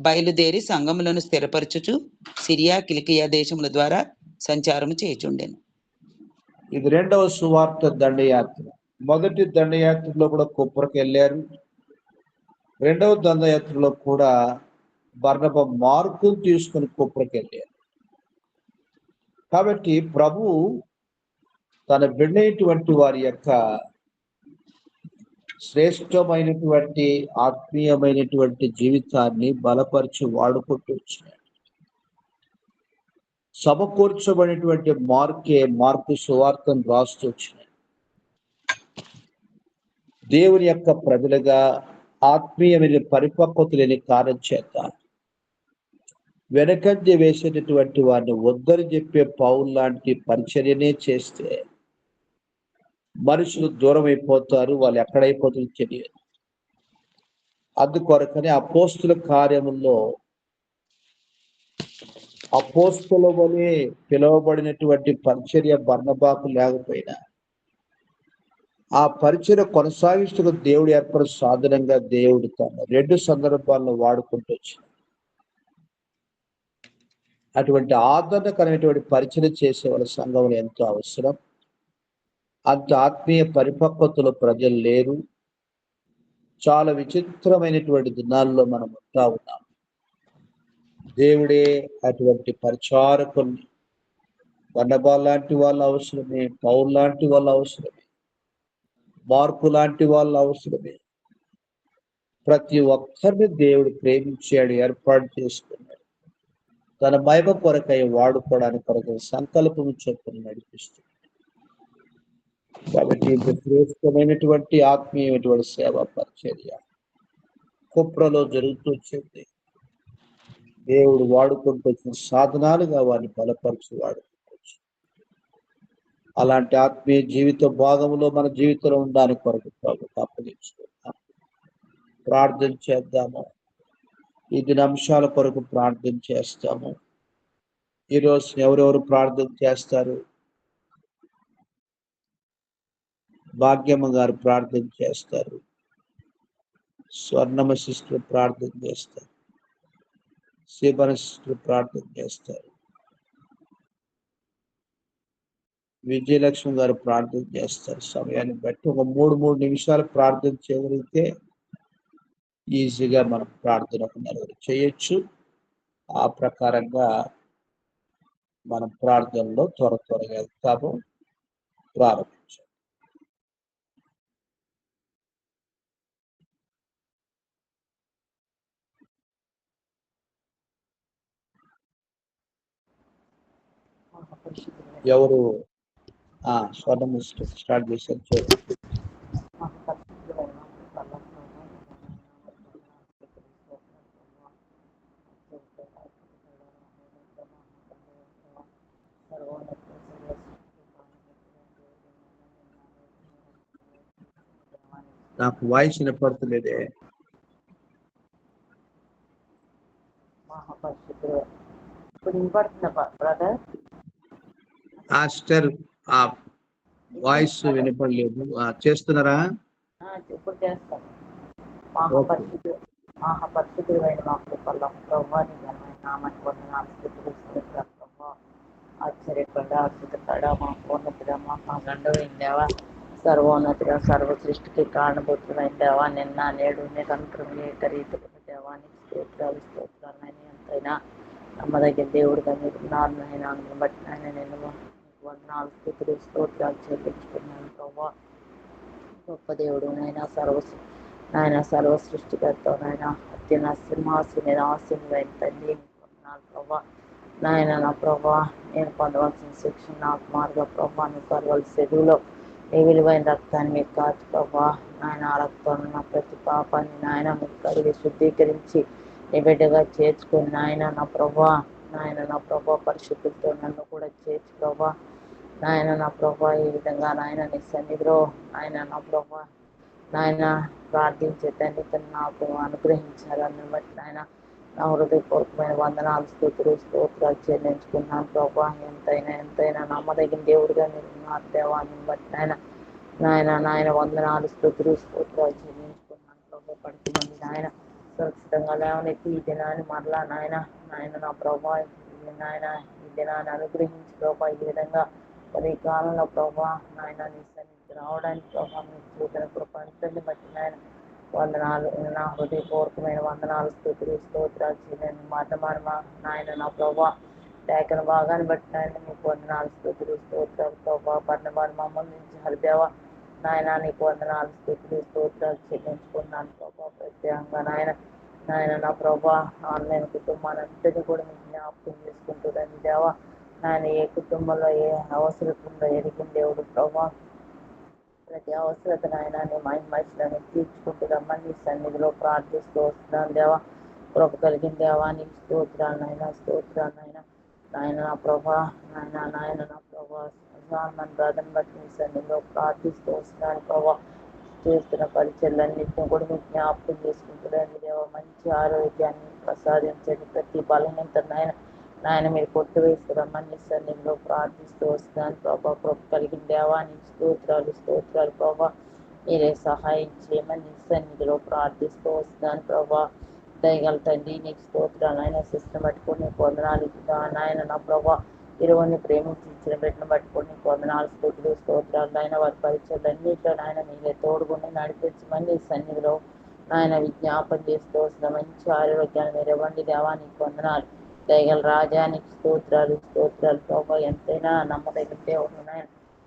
బయలుదేరి సంఘములను స్థిరపరచుచు సిరియా కిలికియా దేశముల ద్వారా సంచారము చేయుచుండెను. ఇది రెండవ సువార్త దండయాత్ర. మొదటి దండయాత్రలో కూడా కుప్పరకు వెళ్ళారు. రెండవ దండయాత్రలో కూడా బర్నబా మార్కును తీసుకుని కుప్పరకు వెళ్ళారు. కాబట్టి ప్రభు తన బిడ్డైనటువంటి వారి యొక్క శ్రేష్టమైనటువంటి ఆత్మీయమైనటువంటి జీవితాన్ని బలపరిచి వాడుకుంటూ వచ్చినాడు. సమకూర్చబడినటువంటి మార్కు సువార్తను రాస్తూ వచ్చినాడు. దేవుని యొక్క ప్రజలుగా ఆత్మీయమైన పరిపక్వత లేని కారణం చేత వెనకంజ వేసేటటువంటి వారిని వద్దని చెప్పే పౌలు లాంటి పరిచర్యనే చేస్తే మనుషులు దూరం అయిపోతారు, వాళ్ళు ఎక్కడైపోతారో తెలియదు. అందుకొరకనే అపోస్తుల కార్యముల్లో అపోస్తుల వలె పిలువబడినటువంటి పరిచర్య బర్నబాకు లేకపోయినా ఆ పరిచర్య కొనసాగిస్తున్న దేవుడు ఏర్పడిన సాధనంగా దేవుడు తన 2 సందర్భాల్లో వాడుకుంటూ వచ్చిన అటువంటి ఆదరణకరమైనటువంటి పరిచయం చేసే వాళ్ళ సంఘంలో ఎంతో అవసరం. అంత ఆత్మీయ పరిపక్వతలో ప్రజలు లేరు. చాలా విచిత్రమైనటువంటి దినాల్లో మనం ఉంటా ఉన్నాం. దేవుడే అటువంటి పరిచారకుల్ని, బర్నబా లాంటి వాళ్ళు అవసరమే, పౌలు లాంటి వాళ్ళు అవసరమే, మార్కు లాంటి వాళ్ళు అవసరమే. ప్రతి ఒక్కరిని దేవుడు ప్రేమించాడు, ఏర్పాటు చేసుకున్నాడు. తన మహిమ కొరకై వాడుకోవడానికి కొరకు సంకల్పం చొప్పున నడిపిస్తుంది. కాబట్టి శ్రేష్టమైనటువంటి ఆత్మీయమైనటువంటి సేవా పరిచర్య కుప్రలో జరుగుతూ వచ్చింది. దేవుడు వాడుకుంటూ వచ్చిన సాధనాలుగా వారిని బలపరిచి వాడుకోవచ్చు. అలాంటి ఆత్మీయ జీవిత భాగంలో మన జీవితంలో ఉండడానికి కొరకు ప్రభుత్వం అప్పగించుకుంటాం. ప్రార్థన చేద్దాము. ఈ దినాంశాల కొరకు ప్రార్థన చేస్తాము. ఈరోజు ఎవరెవరు ప్రార్థన చేస్తారు? భాగ్యమ్మ గారు ప్రార్థన చేస్తారు. స్వర్ణమ సిస్టర్ ప్రార్థన చేస్తారు. శిబన సిస్టర్ ప్రార్థన చేస్తారు. విజయలక్ష్మి గారు ప్రార్థన చేస్తారు. సమయాన్ని బట్టి ఒక 3 నిమిషాలు ప్రార్థన చేయగలిగితే ఈజీగా మనం ప్రార్థన చేయొచ్చు. ఆ ప్రకారంగా మనం ప్రార్థనలో త్వరగా వెళ్తాము. ప్రారంభించాం. ఎవరు స్వర్ణం స్టార్ట్ చేశారు చూడండి. నాకు వాయిస్ వినపడుతులేదే. సిస్టర్ ఆ వాయిస్ వినపడలేదు. చేస్తున్నారా? ఇప్పుడు చేస్తాం. మహాపరిశుద్ధుడైన మా కృపల్లో ప్రభువా నీ ఘనమైన నామాన్ని వందనాలు స్తుతిస్తున్నాం ప్రభువా. ఆశ్చర్యపడ అద్భుతపడ మా ఉన్నతుడ మా గండవైన దేవా సర్వోన్నతిగా సర్వ సృష్టికి కారణభూతులైన దేవా, నిన్న నేడు నిరంతరం ఏకరీతిగా దేవానికి స్తోత్రాలు స్తోత్రాలు నాయన. ఎంతైనా నమ్మదగిన దేవుడిగా మీరు ఉన్నారు నాయన. అందుని బట్టి నాయన నేను వందనాలు స్తుతులు స్తోత్రాలు చెల్లించుకున్నాను ప్రభా. గొప్ప దేవుడు నాయన సర్వ సృష్టికర్త నాయన, అత్యున్న సింహాసన ఆశీనులైన తండ్రి వందనాలు ప్రభా. నాయన నా ప్రభా, నేను పొందవలసిన శిక్షణ నాకు మార్గ ప్రభా, నీ పర్వాల సెదువులో ఏ విలువైన రక్తాన్ని మీరు కాచు ప్రభా. నాయన ఆ రక్తంలో నా ప్రతి పాపాన్ని నాయన మీరు కడిగి శుద్ధీకరించి నీ బిడ్డగా చేర్చుకుని నాయన నా ప్రభా, నాయన నా ప్రభా పరిశుద్ధులతో నన్ను కూడా చేర్చు ప్రభా. నాయన నా ప్రభా, ఈ విధంగా నాయన నీ సన్నిధిలో నాయన నా ప్రభా నాయన ప్రార్థించే తండ్రి నాకు అనుగ్రహించాలని బట్టి నాయన నా హృదయపూర్వకమైన వందనాలు స్తుతులు స్తోత్రాలు చెల్లించుకున్నాను ప్రభా. ఎంతైనా నమ్మదగిన దేవుడిగా మీరు ఉన్నారు దేవాన్ని బట్టి నాయన వందనాలు స్తుతులు స్తోత్రాలు చెల్లించుకున్నాను ప్రభా. పడుతుంది నాయన సురక్షితంగా లేవనెత్తి ఈ దినాన్ని మరలా నాయన నా ప్రభా నాయన ఈ దినాన్ని అనుగ్రహించి ప్రభా. ఈ విధంగా మరి ఈ కాలంలో ప్రభా నాయన నీ సన్నిధికి రావడానికి ప్రభా మీరు చూపిన కృపను బట్టి నాయన వందనాలు. నా హృదయపూర్వకమైన వందనాలు స్తుతులు స్తోత్రాలు చేయలేని మాటమానమా నాయన నా ప్రభా. లేఖన భాగాన్ని బట్టి నాయన నీకు వందనాలు స్తుతులు స్తోత్రాలు ప్రభా. పర్ణమాన మమ్మల్ని నుంచి హరిదేవ నాయన నీకు వందనాలు స్తుతులు స్తోత్రాలు చెల్లించుకున్నాను ప్రభా. ప్రత్యేకంగా నాయన నా ప్రభా ఆన్లైన్ కుటుంబాన్ని అంతటి కూడా మీకు జ్ఞాపకం చేసుకుంటుందని దేవా. నాయన ఏ కుటుంబంలో ఏ అవసరం ఉందో ఎరిగిన దేవుడు ప్రభా. ప్రతి అవసరత నాయన నీ మహిమలను తీర్చుకుంటూ రమ్మని సన్నిధిలో ప్రార్థిస్తూ వస్తున్నాను దేవా. కృప కలిగిన దేవా నీకు స్తోత్రాలు నాయన నా ప్రభా నాయన నా ప్రభా మన బ్రదర్ని బట్టి నీ సన్నిధిలో ప్రార్థిస్తూ వస్తున్నాను ప్రభా. చేస్తున్న పరిచయలన్నింటినీ కూడా మీకు జ్ఞాపకం చేసుకుంటున్నాను దేవా. మంచి ఆరోగ్యాన్ని ప్రసాదించండి. ప్రతి బలహీనత నాయన మీరు కొట్టివేస్తున్నామని సన్నిధిలో ప్రార్థిస్తూ వస్తున్నాను ప్రభా. కృప కలిగిన దేవా నీకు స్తోత్రాలు ప్రభా. మీరే సహాయం చేయమని సన్నిధిలో ప్రార్థిస్తూ వస్తున్నాను ప్రభా. దయగల తండ్రి నీకు స్తోత్రాలు నాయన. శిస్తుని పట్టుకొని నీకు వందనాలు నాయన నా ప్రభా. ఇరువురిని ప్రేమించి ఇచ్చిన బిడ్డను పట్టుకొని నీకు వందనాలు స్తోత్రాలు నాయన. వారి పరిచయాలన్నింటిలో నాయన మీరే తోడుగుండి నడిపించమని సన్నిధిలో నాయన విజ్ఞాపన చేస్తూ వస్తున్న మంచి ఆరోగ్యాన్ని మీరు ఇవ్వండి దేవా. నీకు వందనాలు. దయగల రాజానికి స్తోత్రాలు ప్రభా. ఎంతైనా నమ్మదగిన దేవుడు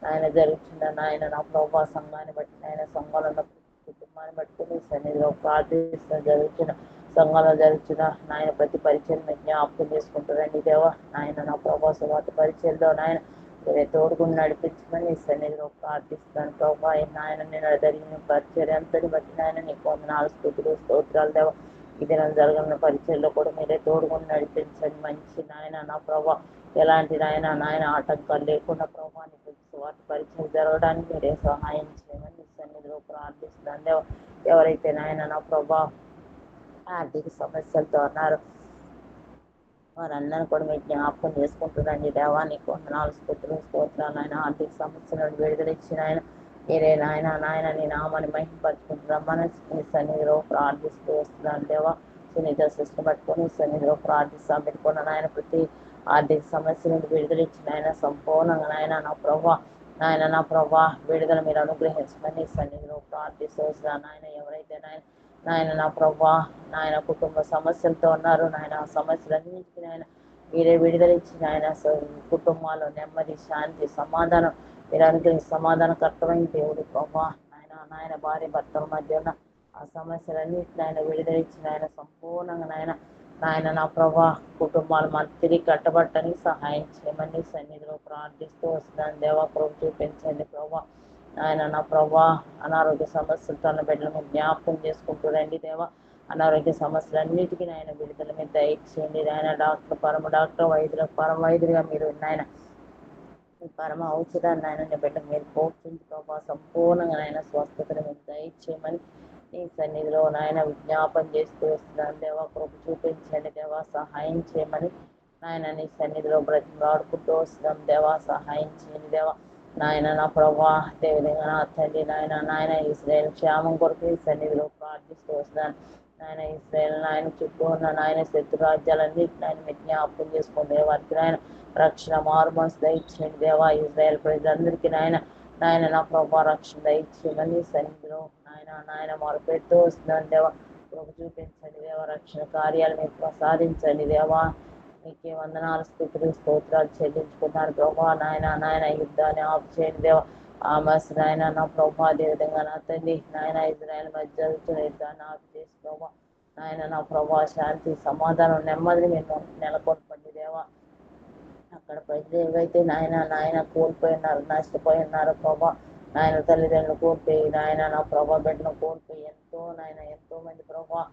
నాయన జరుగుతున్న నాయన నా ప్రభా సంఘాన్ని బట్టి నాయన సంఘాలలో కుటుంబాన్ని బట్టి సన్నిధిలో ప్రార్థిస్తున్న జరుగుతున్న సంఘంలో జరుగుతున్న నాయన ప్రతి పరిచయం జ్ఞాపకం చేసుకుంటారండి దేవా. నాయన నా ప్రభా సువార్త పరిచయంలో నాయన మీరే తోడుకుని నడిపించమని సన్నిధిలో ప్రార్థిస్తాను ప్రభా. నాయన నేను జరిగిన పరిచయం అంతని బట్టి నాయన నీకు వందనాలు స్తోత్రాలు దేవా. ఇది నేను జరగని పరిచయంలో కూడా మీరే తోడుకొని నడిపించండి. మంచి నాయన నా ప్రభా ఎలాంటి నాయన ఆటంకాలు లేకుండా ప్రభా నీకు వాటి పరిచయం జరగడానికి మీరే సహాయం చేయమని సన్నిధిలో ప్రార్థిస్తున్నాను దేవా. ఎవరైతే నాయన నా ప్రభా ఆర్థిక సమస్యలతో ఉన్నారు వారందరూ కూడా మీరు జ్ఞాపకం చేసుకుంటున్నాండి దేవా. నీకు వందనాలు స్తోత్రాలు నాయన. ఆర్థిక సమస్యలను విడుదల ఇచ్చిన ఆయన మీరే నాయన నీ నామాన్ని మహిమపరుచుకుంటున్నామని నీ సన్నిధిలో ప్రార్థిస్తూ వస్తున్నాను దేవా. సునీత సృష్టి పట్టుకొని సన్నిధిలో ప్రార్థిస్తాం పెట్టుకున్న నాయన ప్రతి ఆర్థిక సమస్య నుండి విడుదల ఇచ్చిన ఆయన సంపూర్ణంగా నాయన నా ప్రభా విడుదల మీరు అనుగ్రహించమని సన్నిధిలో ప్రార్థిస్తూ వస్తున్నాను నాయన. ఎవరైతే నాయన నా ప్రభా నాయన కుటుంబ సమస్యలతో ఉన్నారు నాయన ఆ సమస్యలన్నింటికి నాయన మీరే విడుదల ఇచ్చిన ఆయన కుటుంబాల్లో నెమ్మది శాంతి సమాధానం మీరు అనుగ్రహించి సమాధానకర్తమైన దేవుడు ప్రభా. నాయన భార్య భర్తల మధ్య ఉన్న ఆ సమస్యలన్నింటిని ఆయన విడుదల ఇచ్చిన ఆయన సంపూర్ణంగా నాయన నా ప్రభా కుటుంబాలు మన తిరిగి కట్టబట్టడానికి సహాయం చేయమని సన్నిధిలో ప్రార్థిస్తూ వస్తున్నాను దేవా. కృప చూపించండి ప్రభా. ఆయన నా ప్రభా అనారోగ్య సమస్యలతో ఉన్న బిడ్డలను జ్ఞాపకం చేసుకుంటూ రండి దేవా. అనారోగ్య సమస్యలన్నిటికీ నాయన విడుదల మీద దయచేయండి నాయన. డాక్టర్ వైద్యులకు పరమ వైద్యులుగా మీరు నాయన పరమ ఔషధాన్ని నాయన నీ బిడ్డ మీరు పోషించి ప్రభా సంపూర్ణంగా నాయన స్వస్థతను మీరు దయచేయమని నీ సన్నిధిలో నాయన విజ్ఞాపన చేస్తూ వస్తున్నాను దేవా. కృప చూపించండి దేవా. సహాయం చేయమని నాయన నీ సన్నిధిలో బ్రతిమాడుకుంటూ వస్తున్నాం దేవా. సహాయం చేయండి దేవా. నాయన నా ప్రభా అదేవిధంగా నా తండ్రి నాయన ఇశ్రాయేలు క్షేమం కొరకు ఈ సన్నిధిలో ప్రార్థిస్తూ వస్తున్నాను నాయన. ఇశ్రాయేల్ నాయన చుట్టూ ఉన్న నాయన శత్రు రాజ్యాలన్నింటినీ నాయన మీరు జ్ఞాపకం చేసుకుంటే వారికి నాయన రక్షణ మారు మనసు దయచేయండి దేవా. ఇశ్రాయేల్ ప్రజలందరికీ నాయన నాయన నా ప్రభా రక్షణ ఇచ్చేమని సన్నిధిలో నాయన మొరపెడుతూ వస్తున్నాను దేవా. కృప చూపించండి దేవా, రక్షణ కార్యాలు మీకు ప్రసాదించండి దేవా. నీకే వందనాలు స్థుతులు స్తోత్రాలు చెల్లించుకున్నాను ప్రభా. నాయన యుద్ధాన్ని ఆపు చేయండి దేవా. ఆమస్ నాయన నా ప్రభా, అదేవిధంగా నా తండ్రి నాయన ఇజ్రాయెల్ మధ్య జరుగుతున్న యుద్ధాన్ని ఆపు చేసి ప్రభా. నాయన నా ప్రభా, శాంతి సమాధానం నెమ్మదిని మీరు నెలకొల్పండి దేవా. అక్కడ ప్రజలు ఏవైతే నాయన కోల్పోయి ఉన్నారు, నష్టపోయి ఉన్నారు ప్రభా. నాయన తల్లిదండ్రులు కోల్పోయి నా ప్రభా బిడ్డను కోల్పోయి ఎంతో మంది ప్రభా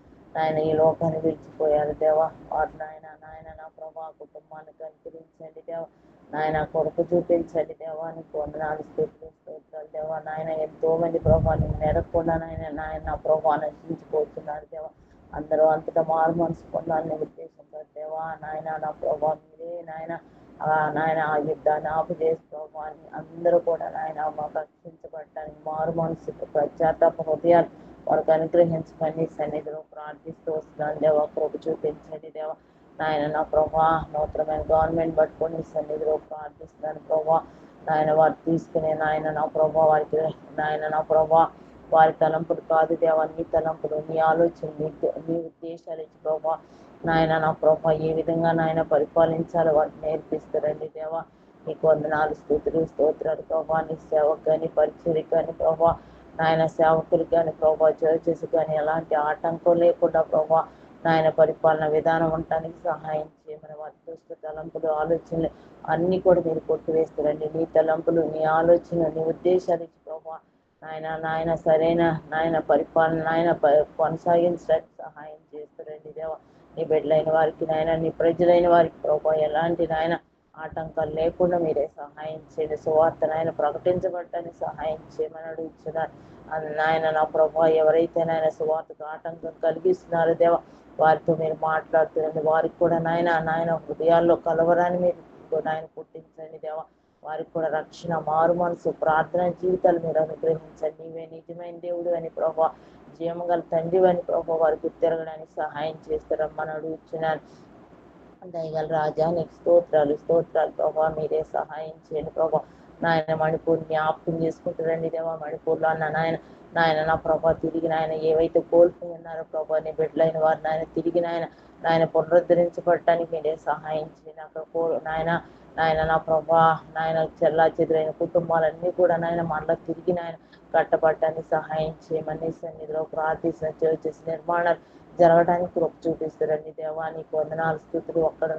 ఈ లోకాన్ని విడిచిపోయారు దేవా. వారు నాయన నా ప్రభా కుటుంబాన్ని కనికరించండి దేవా. కొడుకు చూపించండి దేవా. నీకు వందనాలు స్తోత్రాలు స్తోత్రాలు దేవా. ఎంతో మంది ప్రభా నేను నెరగకుండా నా ప్రభా నశించిపోతున్నారు దేవా. అందరూ అంతటా మారు మనసు పొందాలని ఉద్దేశంతో దేవా. నా ప్రభా మీరే ఆ యుద్ధాన్ని ఆపు చేసుకోవాలి. అందరూ కూడా మాకు రక్షించబడటానికి మారు మనసు పశ్చాత్తాప హృదయాలు వారికి అనుగ్రహించమని సన్నిధిలో ప్రార్థిస్తూ వస్తున్నాను దేవా. కృప చూపించండి దేవా. నా ప్రభా నూతనమైన గవర్నమెంట్ పట్టుకొని సన్నిధిలో ప్రార్థిస్తున్నాను ప్రభా. వారు తీసుకునే నా ప్రభా వారికి నా ప్రభా వారి తలంపులు కాదు దేవా, నీ తలంపులు, నీ ఆలోచనలు, నీ ఉద్దేశాలు ఇచ్చి ప్రభా నా ప్రభా ఏ విధంగా పరిపాలించాలో వాటిని నేర్పిస్తారండి దేవా. నీకు వందనాలు స్తుతులు స్తోత్రాలు ప్రభా. నీ సేవకు కానీ పరిచర్యకు కానీ ప్రభా సేవకులు కానీ ప్రభా చర్చెస్ కానీ ఎలాంటి ఆటంకం లేకుండా ప్రభా పరిపాలన విధానం ఉండటానికి సహాయం చేయమని వారి దుష్ట తలంపులు ఆలోచనలు అన్ని కూడా మీరు కొట్టివేస్తారండి. నీ తలంపులు, నీ ఆలోచనలు, నీ ఉద్దేశాలు ఇచ్చి ప్రభా సరైన పరిపాలన కొనసాగించడానికి సహాయం చేస్తారండి దేవా. నీ బిడ్డలైన వారికి నీ ప్రజలైన వారికి ప్రభా ఎలాంటి ఆటంకాలు లేకుండా మీరే సహాయం చేయండి. సువార్త ప్రకటించబడటానికి సహాయం చేయమని అడుగుతున్నారు. నా ప్రభా ఎవరైతే సువార్తకు ఆటంకం కలిగిస్తున్నారో దేవా వారితో మీరు మాట్లాడుతురండి. వారికి కూడా హృదయాల్లో కలవరాన్ని మీరు పుట్టించండి దేవా. వారికి కూడా రక్షణ, మారు మనసు, ప్రార్థన జీవితాలు మీరు అనుగ్రహించండి. నీవే నిజమైన దేవుడు అని ప్రభా, జీవగల తండ్రి అని ప్రభా వారికి తిరగడానికి సహాయం చేస్తారమ్మని అడుగుతున్నాను. దయగల రాజా నీకు స్తోత్రాలు ప్రభా. మీరే సహాయం చేయండి ప్రభా. మణిపూర్ జ్ఞాపకం చేసుకుంటారండి దేవా. మణిపూర్లో నా ప్రభా తిరిగి ఏవైతే కోల్పోయి ఉన్నారో ప్రభా నీ బిడ్డలైన వారు తిరిగి పునరుద్ధరించబడటానికి మీరే సహాయం చేయండి. అక్కడ నా ప్రభా చెల్లా చెదురైన కుటుంబాలన్నీ కూడా మళ్ళా తిరిగి కట్టబడటానికి సహాయం చేయమని సన్నిధిలో ప్రార్థిస్తున్న చర్చెస్ నిర్మాణాలు జరగడానికి కృప చూపిస్తారండి దేవా. నీకు వందనాలు స్తుతులు. ఒక్కడ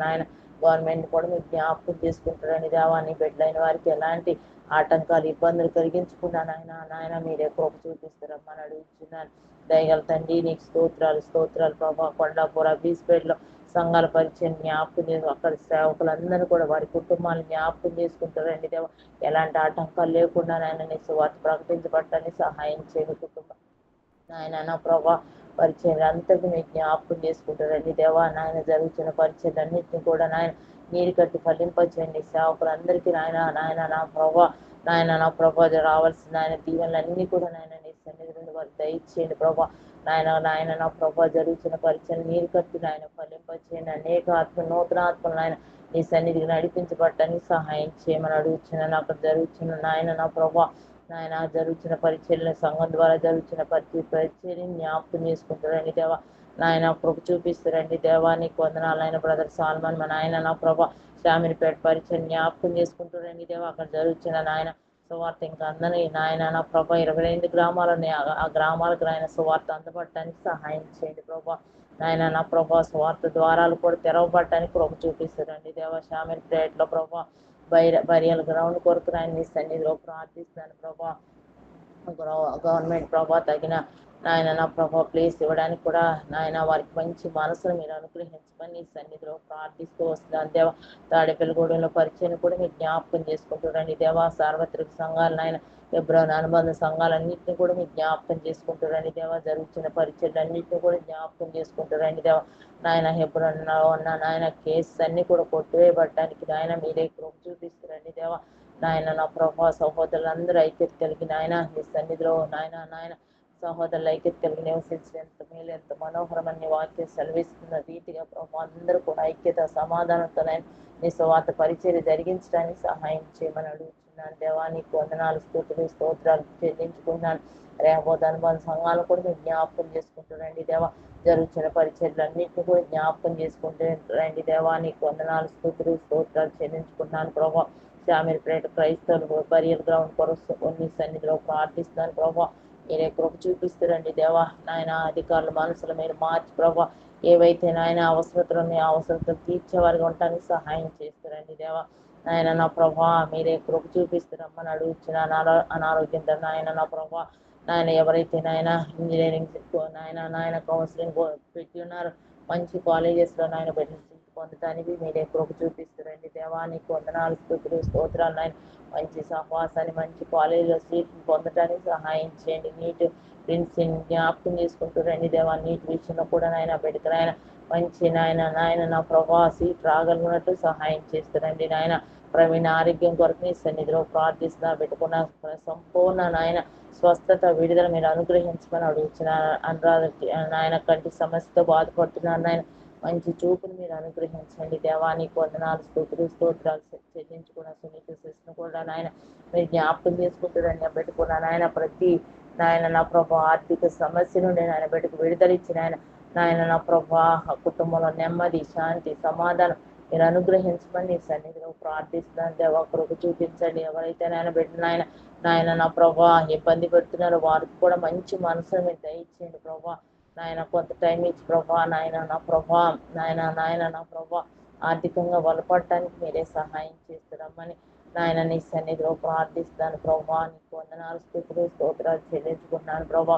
గవర్నమెంట్ కూడా మీరు జ్ఞాపకం చేసుకుంటారండి దేవా. నీ బిడ్డలైన వారికి ఎలాంటి ఆటంకాలు, ఇబ్బందులు కలిగించకుండా మీరే కృప చూపిస్తారమ్మని అడుగుతున్నాను. దయగల తండ్రి నీకు స్తోత్రాలు ప్రభా. కొండాపుర బీస్పేటలో సంఘాల పరిచయం జ్ఞాపకం చేసి అక్కడ సేవకులందరూ కూడా వారి కుటుంబాలను జ్ఞాపకం చేసుకుంటారండి దేవా. ఎలాంటి ఆటంకాలు లేకుండా నీ సువార్త ప్రకటించబడటానికి సహాయం చేయని కుటుంబం నా ప్రభా పరిచయం అంతటి మీరు జ్ఞాపకం చేసుకుంటారండి దేవా. జరుగుతున్న పరిచయాలన్నింటినీ కూడా నీరు కట్టి ఫలింపచేయండి. సేవకులందరికీ నా ప్రభా నా ప్రభా రావాల్సిన దీవెనలన్నీ కూడా నీ సన్నిధి నుండి వారు దయచేయండి ప్రభా. నా ప్రభా జరుగుతున్న పరిచయం నీరు కట్టి ఫలింపచేయండి. అనేక నూతన ఆత్మలు నీ సన్నిధికి నడిపించబడటానికి సహాయం చేయమని అడుగుతున్నాను. అక్కడ జరుగుతున్న నా ప్రభా జరుగుతున్న పరిచర్యలను సంఘం ద్వారా జరుగుతున్న పరిచర్యని జ్ఞాపకం చేసుకుంటారండి దేవా. కృప చూపిస్తారండి దేవా. నీకు వందనాలు. బ్రదర్ సాల్మన్ మా నా ప్రభా శామినిపేట పరిచయం జ్ఞాపకం చేసుకుంటారండి దేవా. అక్కడ జరుగుతున్న సువార్త ఇంకా అందరినీ నా ప్రభా 22 గ్రామాలని ఆ గ్రామాలకు సువార్త అందబడటానికి సహాయం చేయండి ప్రభా. నా ప్రభా సువార్త ద్వారాలు కూడా తెరవబడటానికి కృప చూపిస్తారండి దేవా. శామినిపేటలో ప్రభా బరియల్ గ్రౌండ్ కొరకు నీ సన్నిధిలో ప్రార్థిస్తాను ప్రభా. గవర్నమెంట్ ప్రభా తగిన నా ప్రభా ప్లేస్ ఇవ్వడానికి కూడా వారికి మంచి మనసును మీరు అనుగ్రహించమని నీ సన్నిధిలో ప్రార్థిస్తూ వస్తున్నాను దేవా. తాడేపల్లిగూడెంలో పరిచయం కూడా మీరు జ్ఞాపకం చేసుకుంటారండి దేవా. సార్వత్రిక సంఘాలు ఎబ్రోన్ అనుబంధ సంఘాలన్నింటినీ కూడా మీరు జ్ఞాపకం చేసుకుంటారండి దేవా. జరుగుతున్న పరిచయాలన్నింటినీ కూడా జ్ఞాపకం చేసుకుంటారండి దేవా. హెబ్రోన్లో ఉన్న కేసెస్ అన్ని కూడా కొట్టివేయబడటానికి మీరే కృప చూపిస్తారండి దేవా. నా ప్రభా సహోదరులందరూ ఐక్యత కలిగి నీ సన్నిధిలో సహోదరుల ఐక్యత కలిగి నివసించడం ఎంత మేలు, ఎంత మనోహరమని నీ వాక్యం సెలవిస్తున్న రీతిగా ప్రభు అందరూ కూడా ఐక్యత సమాధానంతో నీ స్వార్థ పరిచర్య జరిగించడానికి సహాయం చేయమని అడుగుతున్నాను. దేవా నీకు వందనాలు, స్తుతులు, స్తోత్రాలు చెల్లించుకున్నాను. రేపో అనుబంధ సంఘాలు కూడా మీరు జ్ఞాపకం చేసుకుంటారండి దేవా. జరుగుతున్న పరిచర్లన్నింటినీ కూడా జ్ఞాపకం చేసుకుంటూ రండి దేవా. నీకు వందనాలు, స్తుతులు, స్తోత్రాలు చెల్లించుకున్నాను ప్రభా. శామీర్పేట క్రైస్తవులు బరియల్ గ్రౌండ్ కొరకు నీ సన్నిధిలో ప్రార్థిస్తున్నాను ప్రభా. మీరే కృప చూపిస్తారండి దేవా. నాయన అధికారుల మనసులు మీరు మార్చి ప్రభా, ఏవైతే నాయన అవసరతలు ఉన్నాయో అవసరతలు తీర్చేవారిగా ఉండటానికి సహాయం చేస్తారండి దేవా. నాయన నా ప్రభా మీరే కృప చూపిస్తారమ్మని అడుగుతున్న అనారోగ్యంతో నాయన నా ప్రభా. నాయన ఎవరైతే నాయన ఇంజనీరింగ్ నాయన కౌన్సిలింగ్ పెట్టి ఉన్నారు, మంచి కాలేజెస్లో నాయన బెనిఫిట్ పొందడానికి మీరే కృప చూపిస్తారండి దేవా. నీకు వందనాలు, స్తుతులు, స్తోత్రాలు నాయన. మంచి సహవాసాన్ని మంచి కాలేజీలో సీట్లు పొందడానికి సహాయం చేయండి. నీట్ ప్రిన్స్ని జ్ఞాపకం చేసుకుంటూ రండి దేవా. నీట్ విషయంలో కూడా నాయన బిడ్డకు నాయన మంచి నాయన నా ప్రభా సీట్ రాగలిగినట్టు సహాయం చేస్తారండి నాయన. ప్రవీణ ఆరోగ్యం కొరకు నీ సన్నిధిలో ప్రార్థిస్తున్నా పెట్టుకున్న సంపూర్ణ నాయన స్వస్థత విడుదల మీరు అనుగ్రహించమని అడుగుతున్న అనురాధ నాయన కంటి సమస్యతో బాధపడుతున్నారు నాయన. మంచి చూపును మీరు అనుగ్రహించండి దేవా. నీకు వందనాలు, స్తుతులు, స్తోత్రాలు చెల్లించుకున్న సునీత శిష్ను కూడా నాయన మీరు జ్ఞాపకం చేసుకుంటారని పెట్టుకున్న నాయన. ప్రతి నాయన నా ప్రభా ఆర్థిక సమస్య నుండి నాయన బిడ్డకు విడుదలిచ్చి నాయన నా ప్రభా కుటుంబంలో నెమ్మది, శాంతి, సమాధానం మీరు అనుగ్రహించమని నీ సన్నిధిలో ప్రార్థిస్తున్నాను దేవా. కృప చూపించండి. ఎవరైతే నాయన బిడ్డ నాయన నా ప్రభా ఇబ్బంది పెడుతున్నారో వారికి కూడా మంచి మనసును మీరు దయచేయండి ప్రభా. నాయన కొంత టైం ఇచ్చి ప్రభా నాయన నా ప్రభా నాయన నా ప్రభా ఆర్థికంగా బలపడటానికి మీరే సహాయం చేస్తారమ్మని నాయన నీ సన్నిధిలో ప్రార్థిస్తాను ప్రభా. నీకు వందనాలు, స్తుతులు, స్తోత్రాలు చెల్లించుకున్నాను ప్రభా.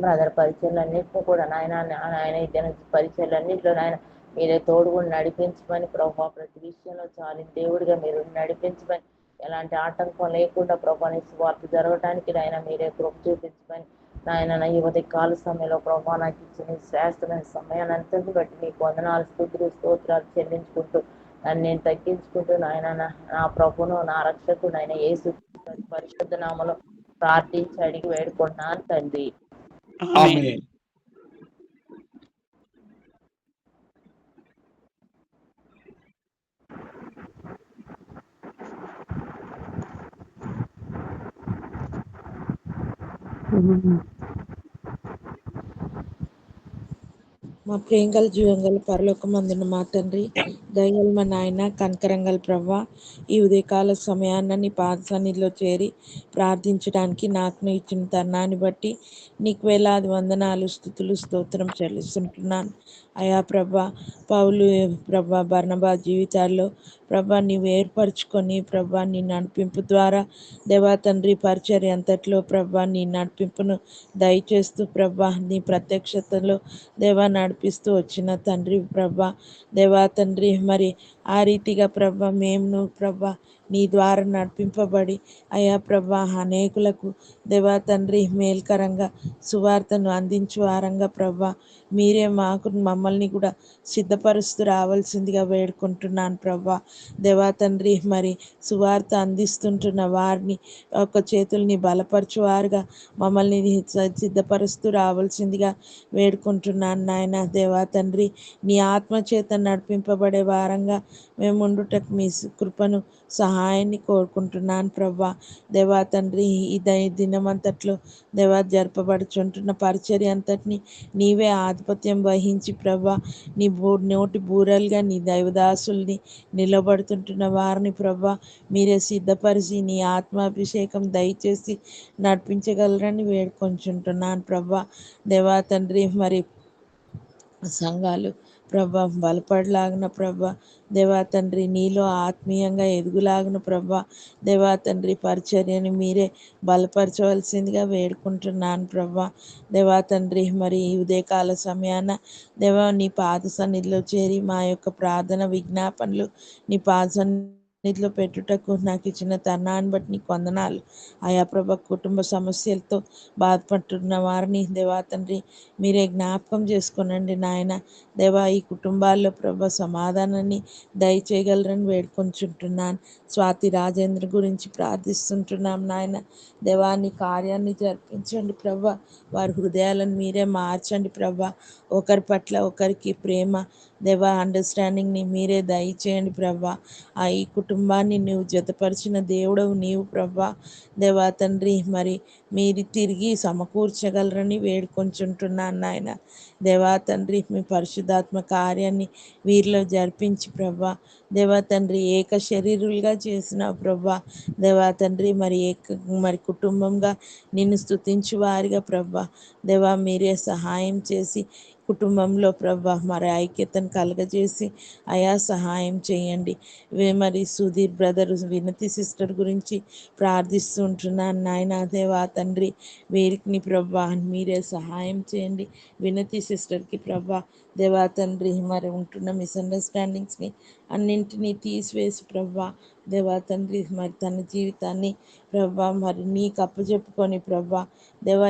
బ్రదర్ పరిచయలన్నింటినీ కూడా నాయన ఇద్దరు పరిచయలన్నింటిలో నాయన మీరే తోడుగుని నడిపించమని ప్రభా. ప్రతి విషయంలో చాలిన దేవుడిగా మీరు నడిపించమని, ఎలాంటి ఆటంకం లేకుండా ప్రభా నీ స్వార్థ జరగడానికి నాయన మీరే కృప చూపించమని నాయన నా యువతి కాల సమయంలో ప్రభా నాకు ఇచ్చిన శ్రేష్టమైన సమయాన్ని అంతటి బట్టి మీకు వందనాలు, స్తుతులు, స్తోత్రాలు చెల్లించుకుంటూ నన్ను నేను తగ్గించుకుంటూ నాయన నా ప్రభును నా రక్షకుడు ఆయన యేసు పరిశుద్ధ నామలో ప్రార్థించి అడిగి వేడుకుంటున్నాను తండ్రి. ఆమేన్. ఆమేన్. మా ప్రియంగల జీవంగల పరలోకమందున మా తండ్రి, దయగల మా నాయన, కనకరంగల ప్రవ్వా, ఈ ఉదయకాల సమయాన్న నీ పాద సన్నిధిలో చేరి ప్రార్థించడానికి నాకు ఇచ్చిన తరుణాన్ని బట్టి నీకు వేలాది వందనాలు, స్తుతులు, స్తోత్రం చెల్లిస్తుంటున్నాను. అయా ప్రభా, పౌలు ప్రభా బర్నబా జీవితాల్లో ప్రభా నీవు ఏర్పరచుకొని ప్రభా నీ నడిపింపు ద్వారా దేవా తండ్రి పరిచర్య అంతట్లో ప్రభా నీ నడిపింపును దయచేస్తూ ప్రభా నీ ప్రత్యక్షతలో దేవా నడిపిస్తూ వచ్చిన తండ్రి ప్రభా. దేవా తండ్రి మరి ఆ రీతిగా ప్రభా మేము ప్రభా నీ ద్వారా నడిపింపబడి అయా ప్రభా అనేకులకు దేవా తండ్రి మేల్కరంగా సువార్తను అందించు వారంగా ప్రభా మీరే మాకు మమ్మల్ని కూడా సిద్ధపరుస్తూ రావాల్సిందిగా వేడుకుంటున్నాను ప్రభా. దేవా తండ్రి మరి సువార్త అందిస్తుంటున్న వారిని ఒక చేతుల్ని బలపరచువారుగా మమ్మల్ని సిద్ధపరుస్తూ రావాల్సిందిగా వేడుకుంటున్నాను నాయన. దేవా తండ్రి నీ ఆత్మచేత నడిపింపబడే వారంగా మేము ఉండుటకు మీ కృపను సహాయాన్ని కోరుకుంటున్నాను ప్రభా. దేవా తండ్రి ఈ దినమంతట్లో దేవా జరపబడుచుంటున్న పరిచర్య అంతటిని నీవే ఆధిపత్యం వహించి ప్రభా నీ నోటి బూరలుగా నీ దైవదాసుల్ని నిలబడుతుంటున్న వారిని ప్రభా మీరే సిద్ధపరిచి నీ ఆత్మాభిషేకం దయచేసి నడిపించగలరని వేడుకొంచుంటున్నాను ప్రభా. దేవా తండ్రి మరి సంఘాలు ప్రభా బలపడలాగిన ప్రభా దేవా తండ్రి నీలో ఆత్మీయంగా ఎదుగులాగిన ప్రభా దేవా తండ్రి పరిచర్యని మీరే బలపరచవలసిందిగా వేడుకుంటున్నాను ప్రభా. దేవా తండ్రి మరి ఈ ఉదయకాల సమయాన దేవా నీ పాద సన్నిధిలో చేరి మా యొక్క ప్రార్థన విజ్ఞాపనలు నీ పాద నిధిలో పెట్టుటకు నాకు ఇచ్చిన తరుణాన్ని బట్టి నీకు వందనాలు. ఆయా ప్రభ కుటుంబ సమస్యలతో బాధపడుతున్న వారిని దేవా తండ్రి మీరే జ్ఞాపకం చేసుకోనండి నాయన. దేవా ఈ కుటుంబాల్లో ప్రభ సమాధానాన్ని దయచేయగలరని వేడుకొంచుంటున్నాను. స్వాతి రాజేంద్ర గురించి ప్రార్థిస్తుంటున్నాం నాయన. దేవాన్ని కార్యాన్ని జరిపించండి ప్రభ. వారి హృదయాలను మీరే మార్చండి ప్రభ. ఒకరి పట్ల ఒకరికి ప్రేమ దేవా అండర్స్టాండింగ్ని మీరే దయచేయండి ప్రభా. ఈ కుటుంబాన్ని నువ్వు జతపరిచిన దేవుడవు నీవు ప్రభా. దేవా తండ్రి మరి మీరు తిరిగి సమకూర్చగలరని వేడుకొంచుంటున్నాను నాయన. దేవా తండ్రి మీ పరిశుద్ధాత్మ కార్యాన్ని వీరిలో జరిపించి ప్రభా. దేవా తండ్రి ఏక శరీరులుగా చేసిన ప్రభా. దేవా తండ్రి మరి కుటుంబంగా నిన్ను స్తుతించు వారిగా ప్రభా. దేవా మీరే సహాయం చేసి కుటుంబంలో ప్రభా మరి ఐక్యతను కలగజేసి అయా సహాయం చేయండి. మరి సుధీర్ బ్రదర్ వినతి సిస్టర్ గురించి ప్రార్థిస్తుంటున్నాను నాయన. దేవా తండ్రి వీరికి ప్రభా మీరే సహాయం చేయండి. వినతి సిస్టర్కి ప్రభా. దేవా తండ్రి మరి ఉంటున్న మిస్అండర్స్టాండింగ్స్ని అన్నింటినీ తీసివేసి ప్రభా. దేవా తండ్రి మరి తన జీవితాన్ని ప్రభా మరి నీకు అప్పచెప్పుకొని ప్రభా. దేవా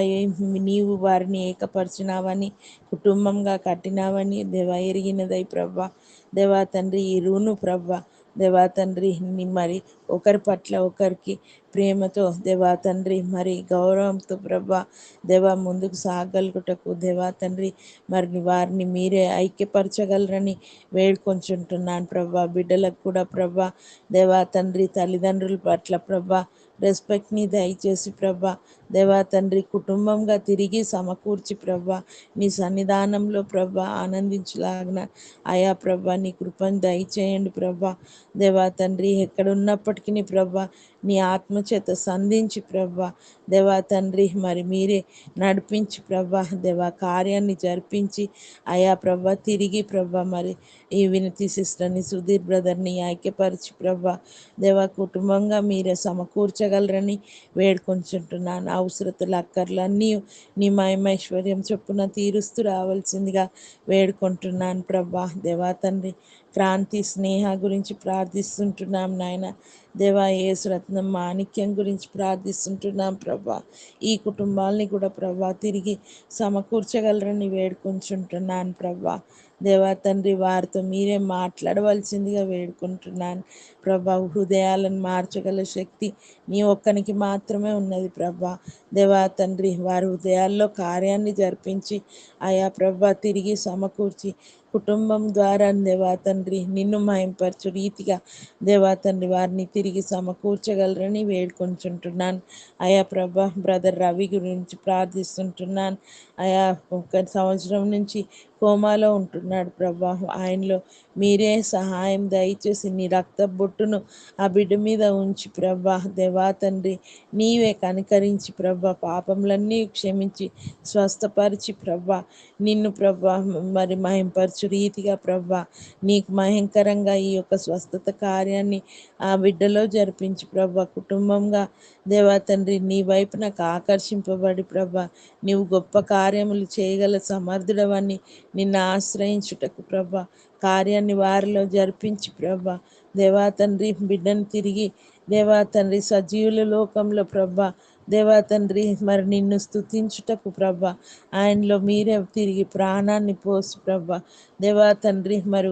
నీవు వారిని ఏకపరిచినావని కుటుంబంగా కట్టినావని దేవా ఎరిగినదై ప్రభా. దేవా తండ్రి ఈ రూను ప్రభా. దేవా తండ్రి మరి ఒకరి పట్ల ఒకరికి ప్రేమతో దేవా తండ్రి మరి గౌరవంతో ప్రభా. దేవా ముందుకు సాగలుగుటకు దేవా తండ్రి మరి వారిని మీరే ఐక్యపరచగలరని వేడుకొంచుంటున్నాను ప్రభా. బిడ్డలకు కూడా ప్రభా. దేవా తండ్రి తల్లిదండ్రుల పట్ల ప్రభా రెస్పెక్ట్ని దయచేసి ప్రభా. దేవా తండ్రి కుటుంబంగా తిరిగి సమకూర్చి ప్రభా నీ సన్నిధానంలో ప్రభా ఆనందించలాగిన ఆయా ప్రభా నీ కృపను దయచేయండి ప్రభా. దేవా తండ్రి ఎక్కడున్నప్పటికీ ప్రభా నీ ఆత్మచేత సంధించి ప్రభా. దేవా తండ్రి మరి మీరే నడిపించి ప్రభా. దేవా కార్యాన్ని జరిపించి ఆయా ప్రభా తిరిగి ప్రభా మరి ఈ వినతి సిస్టర్ని సుధీర్ బ్రదర్ని ఐక్యపరిచి ప్రభా. దేవా కుటుంబంగా మీరే సమకూర్చగలరని వేడుకొంచుంటున్నాను. అవసరతలు అక్కర్లన్నీ నీ మహిమైశ్వర్యం చొప్పున తీరుస్తూ రావాల్సిందిగా వేడుకుంటున్నాను ప్రభా. దేవా తండ్రి క్రాంతి స్నేహ గురించి ప్రార్థిస్తుంటున్నాం నాయన. దేవా యేసురత్నం మాణిక్యం గురించి ప్రార్థిస్తుంటున్నాం ప్రభా. ఈ కుటుంబాలని కూడా ప్రభా తిరిగి సమకూర్చగలరని వేడుకొంచుంటున్నాను ప్రభా. దేవా తండ్రి వారితో మీరే మాట్లాడవలసిందిగా వేడుకుంటున్నాను ప్రభా. హృదయాలను మార్చగల శక్తి నీ ఒక్కనికి మాత్రమే ఉన్నది ప్రభా. దేవా తండ్రి వారి హృదయాల్లో కార్యాన్ని జరిపించి ఆయా ప్రభా తిరిగి సమకూర్చి కుటుంబం ద్వారా దేవా తండ్రి నిన్ను మహింపరచు రీతిగా దేవా తండ్రి వారిని తిరిగి సమకూర్చగలరని వేడుకొంచుంటున్నాను. ఆయా ప్రభా బ్రదర్ రవి గురించి ప్రార్థిస్తుంటున్నాను. ఆయా ఒక సంవత్సరం నుంచి కోమాలో ఉంటున్నాడు ప్రభా. ఆయనలో మీరే సహాయం దయచేసి నీ రక్త బొట్టును ఆ బిడ్డ మీద ఉంచి ప్రభా. దేవా తండ్రి నీవే కనికరించి ప్రభా పాపములన్నీ క్షమించి స్వస్థపరిచి ప్రభా నిన్ను ప్రభా మరి మహింపరచు రీతిగా ప్రభా నీకు మహింకరంగా ఈ యొక్క స్వస్థత కార్యాన్ని ఆ బిడ్డలో జరిపించి ప్రభా. కుటుంబంగా దేవా తండ్రి నీ వైపు నాకు ఆకర్షింపబడి ప్రభా నీవు గొప్ప కార్యములు చేయగల సమర్థుడవని నిన్ను ఆశ్రయించుటకు ప్రభా కార్యాన్ని వారిలో జరిపించి ప్రభా. దేవా తండ్రి బిడ్డను తిరిగి దేవా తండ్రి సజీవుల లోకంలో ప్రభా. దేవా తండ్రి మరి నిన్ను స్తుతించుటకు ప్రభా ఆయనలో మీరే తిరిగి ప్రాణాన్ని పోసి ప్రభా. దేవా తండ్రి మరి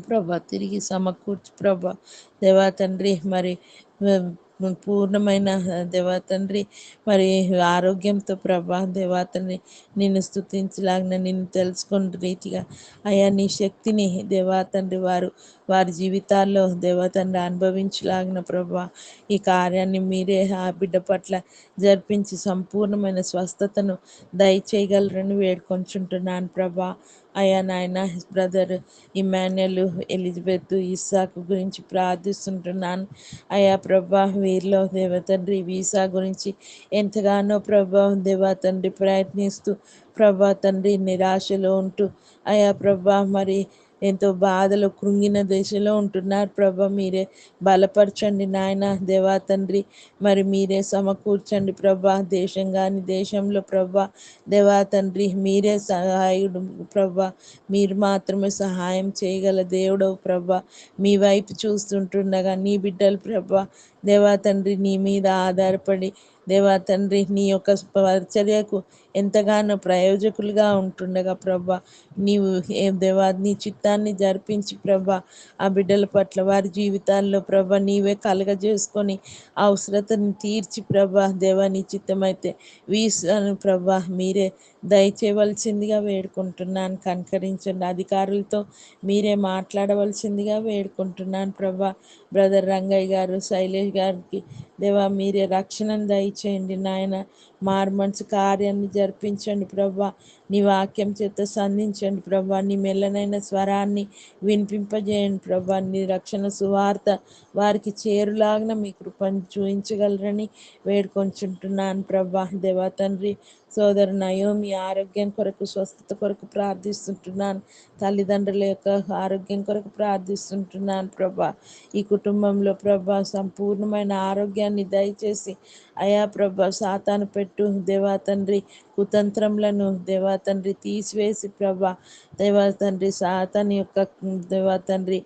ప్రభా తిరిగి సమకూర్చు ప్రభా. దేవా తండ్రి మరి పూర్ణమైన దేవా తండ్రి మరి ఆరోగ్యంతో ప్రభా. దేవా తండ్రి నిన్ను స్తుతించలాగిన నిన్ను తెలుసుకున్న రీతిగా అయా నీ శక్తిని దేవా తండ్రి వారి జీవితాల్లో దేవా తండ్రి అనుభవించలాగిన ప్రభా ఈ కార్యాన్ని మీరే ఆ బిడ్డ పట్ల జరిపించి సంపూర్ణమైన స్వస్థతను దయచేయగలరని వేడుకొంచుంటున్నాను ప్రభా. అయా నాయన బ్రదర్ ఇమాన్యుల్ ఎలిజబెత్ ఇస్సాకు గురించి ప్రార్థిస్తుంటున్నాను. అయా ప్రభా వీరిలో దేవతండ్రి వీసా గురించి ఎంతగానో ప్రభా దేవా తండ్రి ప్రయత్నిస్తూ ప్రభా తండ్రి నిరాశలో ఉంటూ అయా ప్రభా మరి ఎంతో బాధలో కృంగిన దశలో ఉంటున్నారు ప్రభా. మీరే బలపరచండి నాయన దేవా తండ్రి. మరి మీరే సమకూర్చండి ప్రభా. దేశం కానీ దేశంలో ప్రభా దేవా తండ్రి మీరే సహాయుడు ప్రభా. మీరు మాత్రమే సహాయం చేయగల దేవుడవు ప్రభా. మీ వైపు చూస్తుంటుండగా నీ బిడ్డలు ప్రభా దేవా తండ్రి నీ మీద ఆధారపడి దేవా తండ్రి నీ యొక్క పరిచర్యకు ఎంతగానో ప్రయోజకులుగా ఉంటుండగా ప్రభా నీవు దేవా నీ చిత్తాన్ని జరిపించి ప్రభా ఆ బిడ్డల పట్ల వారి జీవితాల్లో ప్రభా నీవే కలగజేసుకొని అవసరతను తీర్చి ప్రభా దేవా నీ చిత్తమైతే వీసాను ప్రభా మీరే దయచేయవలసిందిగా వేడుకుంటున్నాను. కనికరించండి. అధికారులతో మీరే మాట్లాడవలసిందిగా వేడుకుంటున్నాను ప్రభా. బ్రదర్ రంగయ్య గారు శైలేష్ గారికి దేవా మీరే రక్షణను దయచేయండి నాయన. మారుమనసు కార్యాన్ని జరిపించండి ప్రభా. నీ వాక్యం చేత సంధించండి ప్రభా. నీ మెల్లనైన స్వరాన్ని వినిపింపజేయండి ప్రభా. నీ రక్షణ సువార్త వారికి చేరులాగిన మీ కృపను చూపించగలరని వేడుకొంచుంటున్నాను ప్రభా. దేవా తండ్రి సోదరు నయోమి ఆరోగ్యం కొరకు స్వస్థత కొరకు ప్రార్థిస్తుంటున్నాను. తల్లిదండ్రుల యొక్క ఆరోగ్యం కొరకు ప్రార్థిస్తుంటున్నాను ప్రభా. ఈ కుటుంబంలో ప్రభా సంపూర్ణమైన ఆరోగ్యాన్ని దయచేసి అయా ప్రభా సాతాను పెట్టు దేవా తండ్రి కుతంత్రములను దేవా తండ్రి తీసివేసి ప్రభా దేవా తండ్రి సాతాను యొక్క దేవా తండ్రి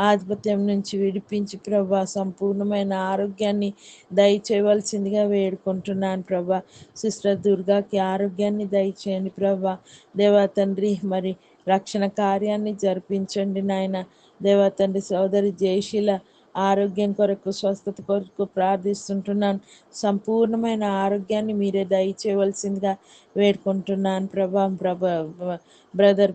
ఆధిపత్యం నుంచి విడిపించి ప్రభా సంపూర్ణమైన ఆరోగ్యాన్ని దయచేయవలసిందిగా వేడుకుంటున్నాను ప్రభా. సిస్టర్ దుర్గాకి ఆరోగ్యాన్ని దయచేయండి ప్రభా. దేవా తండ్రి మరి రక్షణ కార్యాన్ని జరిపించండి నాయన. దేవా తండ్రి సోదరి జయశీల ఆరోగ్యం కొరకు స్వస్థత కొరకు ప్రార్థిస్తుంటున్నాను. సంపూర్ణమైన ఆరోగ్యాన్ని మీరే దయచేయవలసిందిగా వేడుకుంటున్నాను ప్రభా. బ్రదర్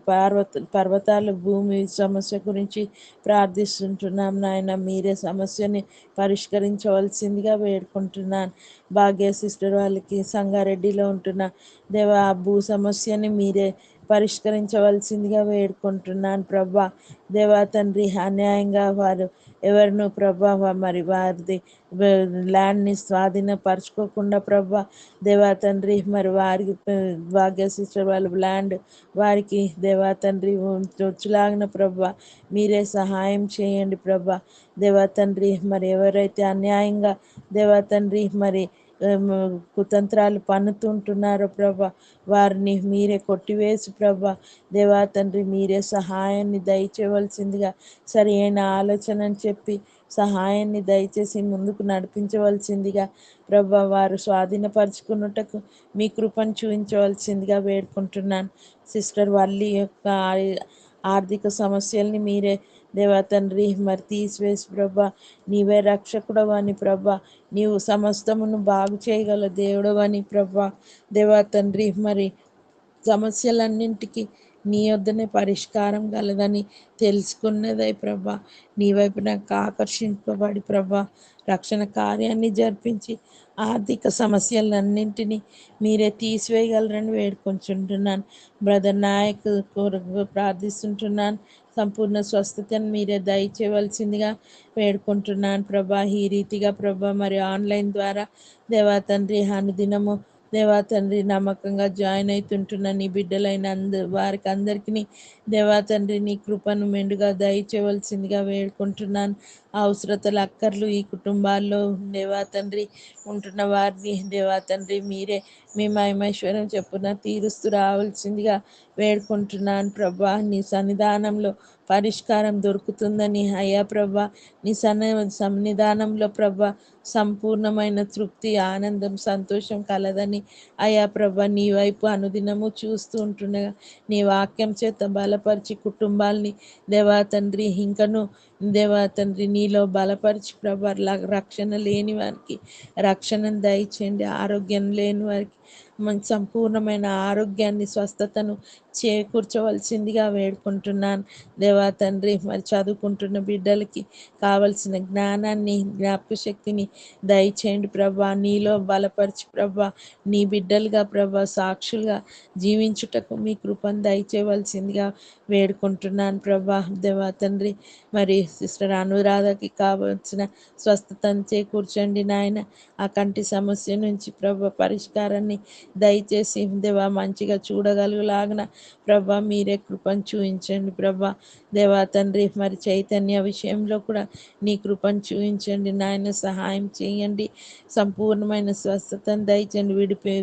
పర్వతాల భూమి సమస్య గురించి ప్రార్థిస్తుంటున్నాం నాయన. మీరే సమస్యని పరిష్కరించవలసిందిగా వేడుకుంటున్నాను. భాగ్య సిస్టర్ వాళ్ళకి సంగారెడ్డిలో ఉంటున్న దేవా ఆ భూ సమస్యని మీరే పరిష్కరించవలసిందిగా వేడుకుంటున్నాను ప్రభా. దేవా తండ్రి అన్యాయంగా వారు ఎవరినో ప్రభా మరి వారిది ల్యాండ్ని స్వాధీనపరచుకోకుండా ప్రభా దేవా తండ్రి మరి వారికి భాగ్య సిస్టర్ వాళ్ళ ల్యాండ్ వారికి దేవా తండ్రి వచ్చులాగిన ప్రభా మీరే సహాయం చేయండి ప్రభా. దేవా తండ్రి మరి ఎవరైతే అన్యాయంగా దేవా తండ్రి మరి కుతంత్రాలు పన్నుతుంటున్నారో ప్రభా వారిని మీరే కొట్టివేసి ప్రభా దేవా తండ్రి మీరే సహాయాన్ని దయచేయవలసిందిగా సరి అయిన ఆలోచనని చెప్పి సహాయాన్ని దయచేసి ముందుకు నడిపించవలసిందిగా ప్రభా వారు స్వాధీనపరుచుకున్నటకు మీ కృపను చూపించవలసిందిగా వేడుకుంటున్నాను. సిస్టర్ వల్లి యొక్క ఆర్థిక సమస్యల్ని మీరే దేవా తండ్రి మరి తీసివేసి ప్రభా నీవే రక్షకుడవని ప్రభా నీవు సమస్తమును బాగు చేయగల దేవుడవని ప్రభా దేవా తండ్రి మరి సమస్యలన్నింటికి నీ వద్దనే పరిష్కారం కలదని తెలుసుకున్నదై ప్రభా నీ వైపు నాకు ఆకర్షింపబడి ప్రభా రక్షణ కార్యాన్ని జరిపించి ఆర్థిక సమస్యలన్నింటినీ మీరే తీసివేయగలరని వేడుకొంచుంటున్నాను. బ్రదర్ నాయక్ కొరకు ప్రార్థిస్తుంటున్నాను. సంపూర్ణ స్వస్థతను మీరే దయచేయవలసిందిగా వేడుకుంటున్నాను ప్రభా. ఈ రీతిగా ప్రభా మరి ఆన్లైన్ ద్వారా దేవా తండ్రి అనుదినము దేవా తండ్రి నమ్మకంగా జాయిన్ అవుతుంటున్న నీ బిడ్డలైన వారికి అందరికీ దేవా తండ్రి నీ కృపను మెండుగా దయచేయవలసిందిగా వేడుకుంటున్నాను. అవసరతలు అక్కర్లు ఈ కుటుంబాల్లో దేవా తండ్రి ఉంటున్న వారిని దేవా తండ్రి మీరే మీ మహిమేశ్వరం చెప్పున తీరుస్తూ రావాల్సిందిగా వేడుకుంటున్నాను ప్రభా. నీ సన్నిధానంలో పరిష్కారం దొరుకుతుందని అయ్యా ప్రభా నీ సన్నిధానంలో ప్రభా సంపూర్ణమైన తృప్తి ఆనందం సంతోషం కలదని అయ్యా ప్రభా నీ వైపు అనుదినము చూస్తూ ఉంటుండగా నీ వాక్యం చేత బలపరిచి కుటుంబాల్ని దేవా తండ్రి ఇంకను దేవా తండ్రి నీలో బలపరిచి ప్రభా రక్షణ లేని వారికి రక్షణను దయచేయండి. ఆరోగ్యం లేని వారికి మంచి సంపూర్ణమైన ఆరోగ్యాన్ని స్వస్థతను చేకూర్చవలసిందిగా వేడుకుంటున్నాను దేవా తండ్రి. మరి చదువుకుంటున్న బిడ్డలకి కావలసిన జ్ఞానాన్ని జ్ఞాపక శక్తిని దయచేయండి ప్రభా. నీలో బలపరిచి ప్రభా నీ బిడ్డలుగా ప్రభా సాక్షులుగా జీవించుటకు మీ కృపను దయచేయవలసిందిగా వేడుకుంటున్నాను ప్రభా దేవా తండ్రి. మరి సిస్టర్ అనురాధకి కావలసిన స్వస్థతను చేకూర్చండి నాయన. ఆ కంటి సమస్య నుంచి ప్రభా పరిష్కారాన్ని దయచేసి దేవా మంచిగా చూడగలుగులాగిన ప్రభా మీరే కృపను చూపించండి ప్రభా. దేవా తండ్రి మరి చైతన్య విషయంలో కూడా నీ కృపను చూపించండి నాయన, సహాయం చేయండి. సంపూర్ణమైన స్వస్థతను దయచేయండి,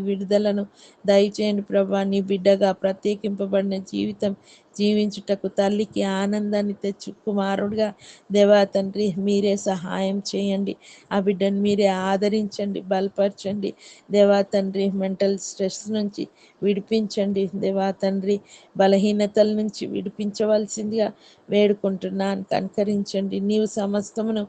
విడుదలను దయచేయండి ప్రభా. నీ బిడ్డగా ప్రత్యేకింపబడిన జీవితం జీవించుటకు తల్లికి ఆనందాన్ని తెచ్చు కుమారుడుగా దేవా తండ్రి మీరే సహాయం చేయండి. ఆ బిడ్డను మీరే ఆదరించండి, బలపరచండి దేవా తండ్రి. మెంటల్ స్ట్రెస్ నుంచి విడిపించండి దేవా తండ్రి. బలహీనతల నుంచి విడిపించవలసిందిగా వేడుకుంటున్నాను, కనికరించండి. నీవు సమస్తమును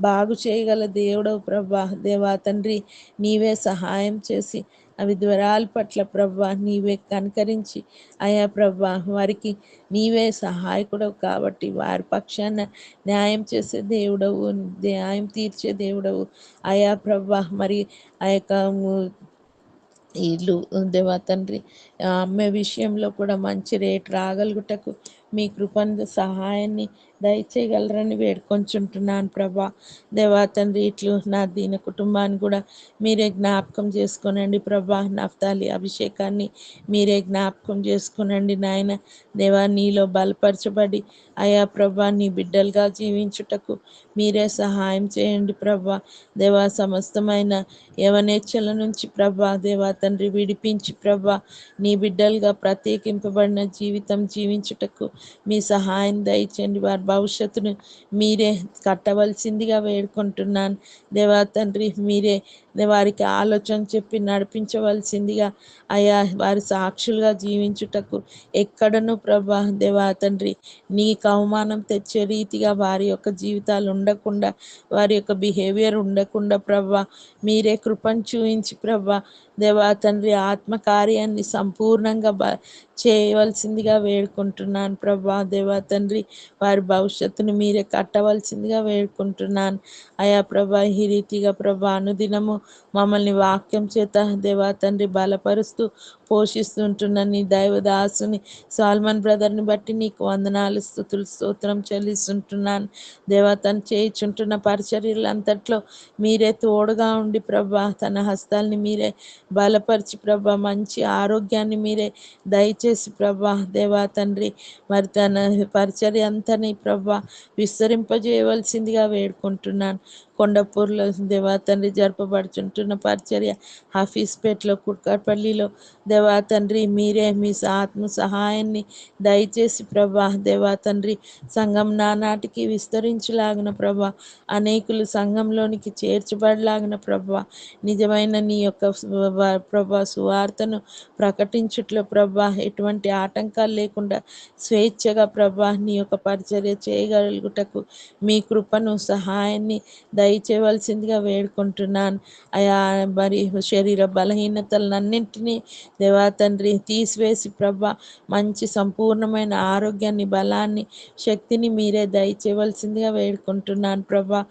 బాగు చేయగల దేవుడవు ప్రభా. దేవా తండ్రి నీవే సహాయం చేసి అవి జ్వరాల పట్ల ప్రభా నీవే కనికరించి అయా ప్రభా వారికి నీవే సహాయకుడవు కాబట్టి వారి పక్షాన న్యాయం చేసే దేవుడవు, న్యాయం తీర్చే దేవుడవు అయా ప్రభా. మరి ఆ యొక్క ఇల్లు దేవా తండ్రి అమ్మే విషయంలో కూడా మంచి రేట్ రాగలుగుటకు మీ కృపను సహాయాన్ని దయచేయగలరని వేడుకొంచుంటున్నాను ప్రభా. దేవా తండ్రి ఇట్లు నా దీన కుటుంబాన్ని కూడా మీరే జ్ఞాపకం చేసుకోనండి ప్రభా. నఫ్తాలి అభిషేకాన్ని మీరే జ్ఞాపకం చేసుకోనండి నాయన. దేవా నీలో బలపరచబడి అయా ప్రభా నీ బిడ్డలుగా జీవించుటకు మీరే సహాయం చేయండి ప్రభా. దేవా సమస్తమైన యవనేచ్ఛల నుంచి ప్రభా దేవా తండ్రి విడిపించి ప్రభా నీ బిడ్డలుగా ప్రత్యేకింపబడిన జీవితం జీవించుటకు మీ సహాయం దయచేయండి. వారి భవిష్యత్తును మీరే కట్టవలసిందిగా వేడుకుంటున్నాను దేవా తండ్రి. మీరే వారికి ఆలోచన చెప్పి నడిపించవలసిందిగా అయా వారి సాక్షులుగా జీవించుటకు ఎక్కడను ప్రభా దేవా తండ్రి నీకు అవమానం తెచ్చే రీతిగా వారి యొక్క జీవితాలు ఉండకుండా, వారి యొక్క బిహేవియర్ ఉండకుండా ప్రభా మీరే కృపను చూయించి ప్రభా దేవా తండ్రి ఆత్మకార్యాన్ని సంపూర్ణంగా చేయవలసిందిగా వేడుకుంటున్నాను ప్రభా. దేవా తండ్రి వారి భవిష్యత్తును మీరే కట్టవలసిందిగా వేడుకుంటున్నాను అయా ప్రభా. ఈ రీతిగా ప్రభా అనుదినము మమ్మల్ని వాక్యం చేత దేవా తండ్రి బలపరుస్తూ పోషిస్తుంటున్న నీ దైవదాసుని సాల్మన్ బ్రదర్ని బట్టి నీకు వందనాలు, స్తుతులు, స్తోత్రం చెల్లిస్తుంటున్నాను దేవా. తను చేయుచుంటున్న పరిచర్యలంతట్లో మీరే తోడుగా ఉండి ప్రభా తన హస్తాల్ని మీరే బలపరిచి ప్రభా మంచి ఆరోగ్యాన్ని మీరే దయచేసి ప్రభా దేవా తండ్రి. మరి తన పరిచర్య అంతని ప్రభా విస్తరింపజేయవలసిందిగా వేడుకుంటున్నాను. కొండపూర్లో దేవా తండ్రి జరపబడుచుంటున్న పరిచర్య, హఫీజ్పేట్లో, కుట్కపల్లిలో దేవా తండ్రి మీరే మీ ఆత్మ సహాయాన్ని దయచేసి ప్రభా దేవా తండ్రి సంఘం నానాటికి విస్తరించులాగిన ప్రభా, అనేకులు సంఘంలోనికి చేర్చబడలాగిన ప్రభా, నిజమైన నీ యొక్క ప్రభా సువార్తను ప్రకటించుట్లో ప్రభా ఎటువంటి ఆటంకాలు లేకుండా స్వేచ్ఛగా ప్రభా నీ యొక్క పరిచర్య చేయగలుగుటకు మీ కృపను సహాయాన్ని దయచేయవలసిందిగా వేడుకుంటున్నాను అయా. మరి శరీర బలహీనతలన్నింటినీ దేవా తండ్రి తీసివేసి ప్రభా మంచి సంపూర్ణమైన ఆరోగ్యాన్ని, బలాన్ని, శక్తిని మీరే దయచేయవలసిందిగా వేడుకుంటున్నాను ప్రభా.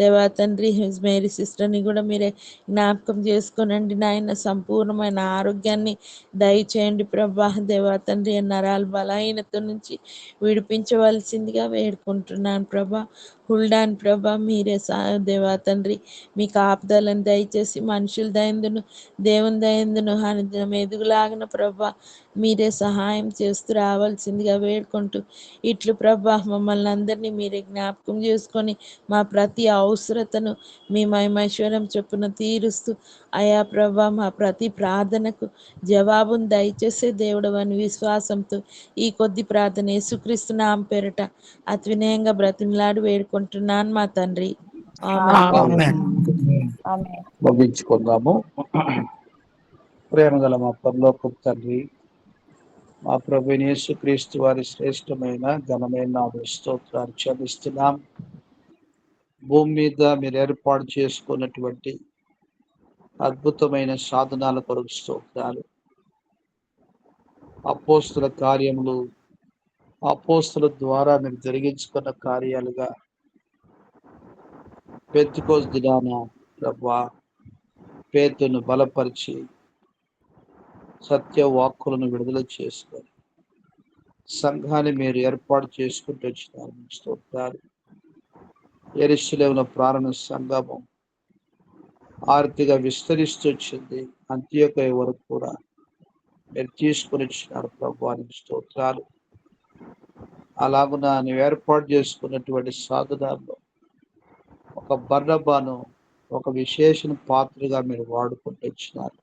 దేవా తండ్రి మేరీ సిస్టర్ని కూడా మీరే జ్ఞాపకం చేసుకోనండి నాయన. సంపూర్ణమైన ఆరోగ్యాన్ని దయచేయండి ప్రభా. దేవా తండ్రి నరాల బలహీనత నుంచి విడిపించవలసిందిగా వేడుకుంటున్నాను ప్రభా. హుల్డాన్ ప్రభా మీరే దేవా తండ్రి మీ కాపుదలను దయచేసి మనుషుల దయందును దేవుని దయందును అనుదినం ఎదుగులాగిన ప్రభా మీరే సహాయం చేస్తూ రావాల్సిందిగా వేడుకుంటూ ఇట్లు ప్రభా మమ్మల్ని అందరినీ మీరే జ్ఞాపకం చేసుకొని మా ప్రతి అవసరతను మీ మహిమైశ్వర్యం చొప్పున తీరుస్తూ అయా ప్రభా మా ప్రతి ప్రార్థనకు జవాబును దయచేసే దేవుడు అని విశ్వాసంతో ఈ కొద్ది ప్రార్థన యేసుక్రీస్తు నామమున పేరట అతి వినయంగా బ్రతిమలాడి వేడుకుంటున్నాను మా తండ్రి. ఆమేన్. ఆమేన్. ముగించుకుందాము. ప్రేమ గల మా పరలోకపు తండ్రి, మా ప్రభువైన యేసుక్రీస్తు వారి శ్రేష్టమైన ఘనమైన నామమున స్తోత్రాలు చెల్లిస్తున్నాం. భూమి మీద మీరు ఏర్పాటు చేసుకున్నటువంటి అద్భుతమైన సాధనాల కొరకు స్తోత్రాలు. అపోస్తుల కార్యములు, అపోస్తుల ద్వారా మీరు జరిగించుకున్న కార్యాలుగా పెంతెకొస్తు దినాన ప్రభువా పేతురును బలపరిచి సత్య వాక్కులను విడుదల చేసుకొని సంఘాన్ని మీరు ఏర్పాటు చేసుకుంటూ వచ్చినారు. స్తోత్రాలు. యెరూషలేములో ప్రారంభ సంఘము ఆర్థిక విస్తరిస్తూ వచ్చింది. అంత్యోదయ వరకు కూడా మీరు తీసుకొని ఇచ్చినారు ప్రభు. స్తోత్రాలు. అలాగున నీవు ఏర్పాటు చేసుకున్నటువంటి సాధనాల్లో ఒక బర్నబాను ఒక విశేషణ పాత్రగా మీరు వాడుకుంటూ ఇచ్చినారు.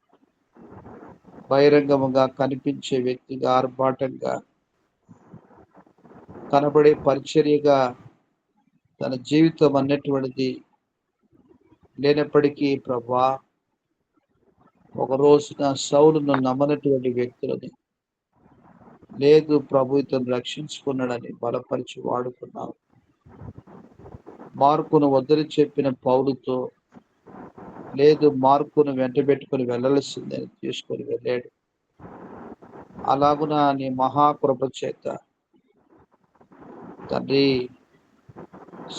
బహిరంగముగా కనిపించే వ్యక్తిగా, ఆర్భాటంగా కనబడే పరిచర్యగా తన జీవితం అన్నటువంటిది లేనప్పటికీ ప్రభా, ఒక రోజున సౌలును నమ్మనటువంటి వ్యక్తులని, లేదు ప్రభు ఇతను రక్షించుకున్నాడని బలపరిచి వాడుకున్నావు. మార్కును వద్దని చెప్పిన పౌలుతో, లేదు మార్కును వెంట పెట్టుకుని వెళ్ళాల్సిందని తీసుకొని వెళ్ళాడు. అలాగున నీ మహాకృప చేత తండ్రి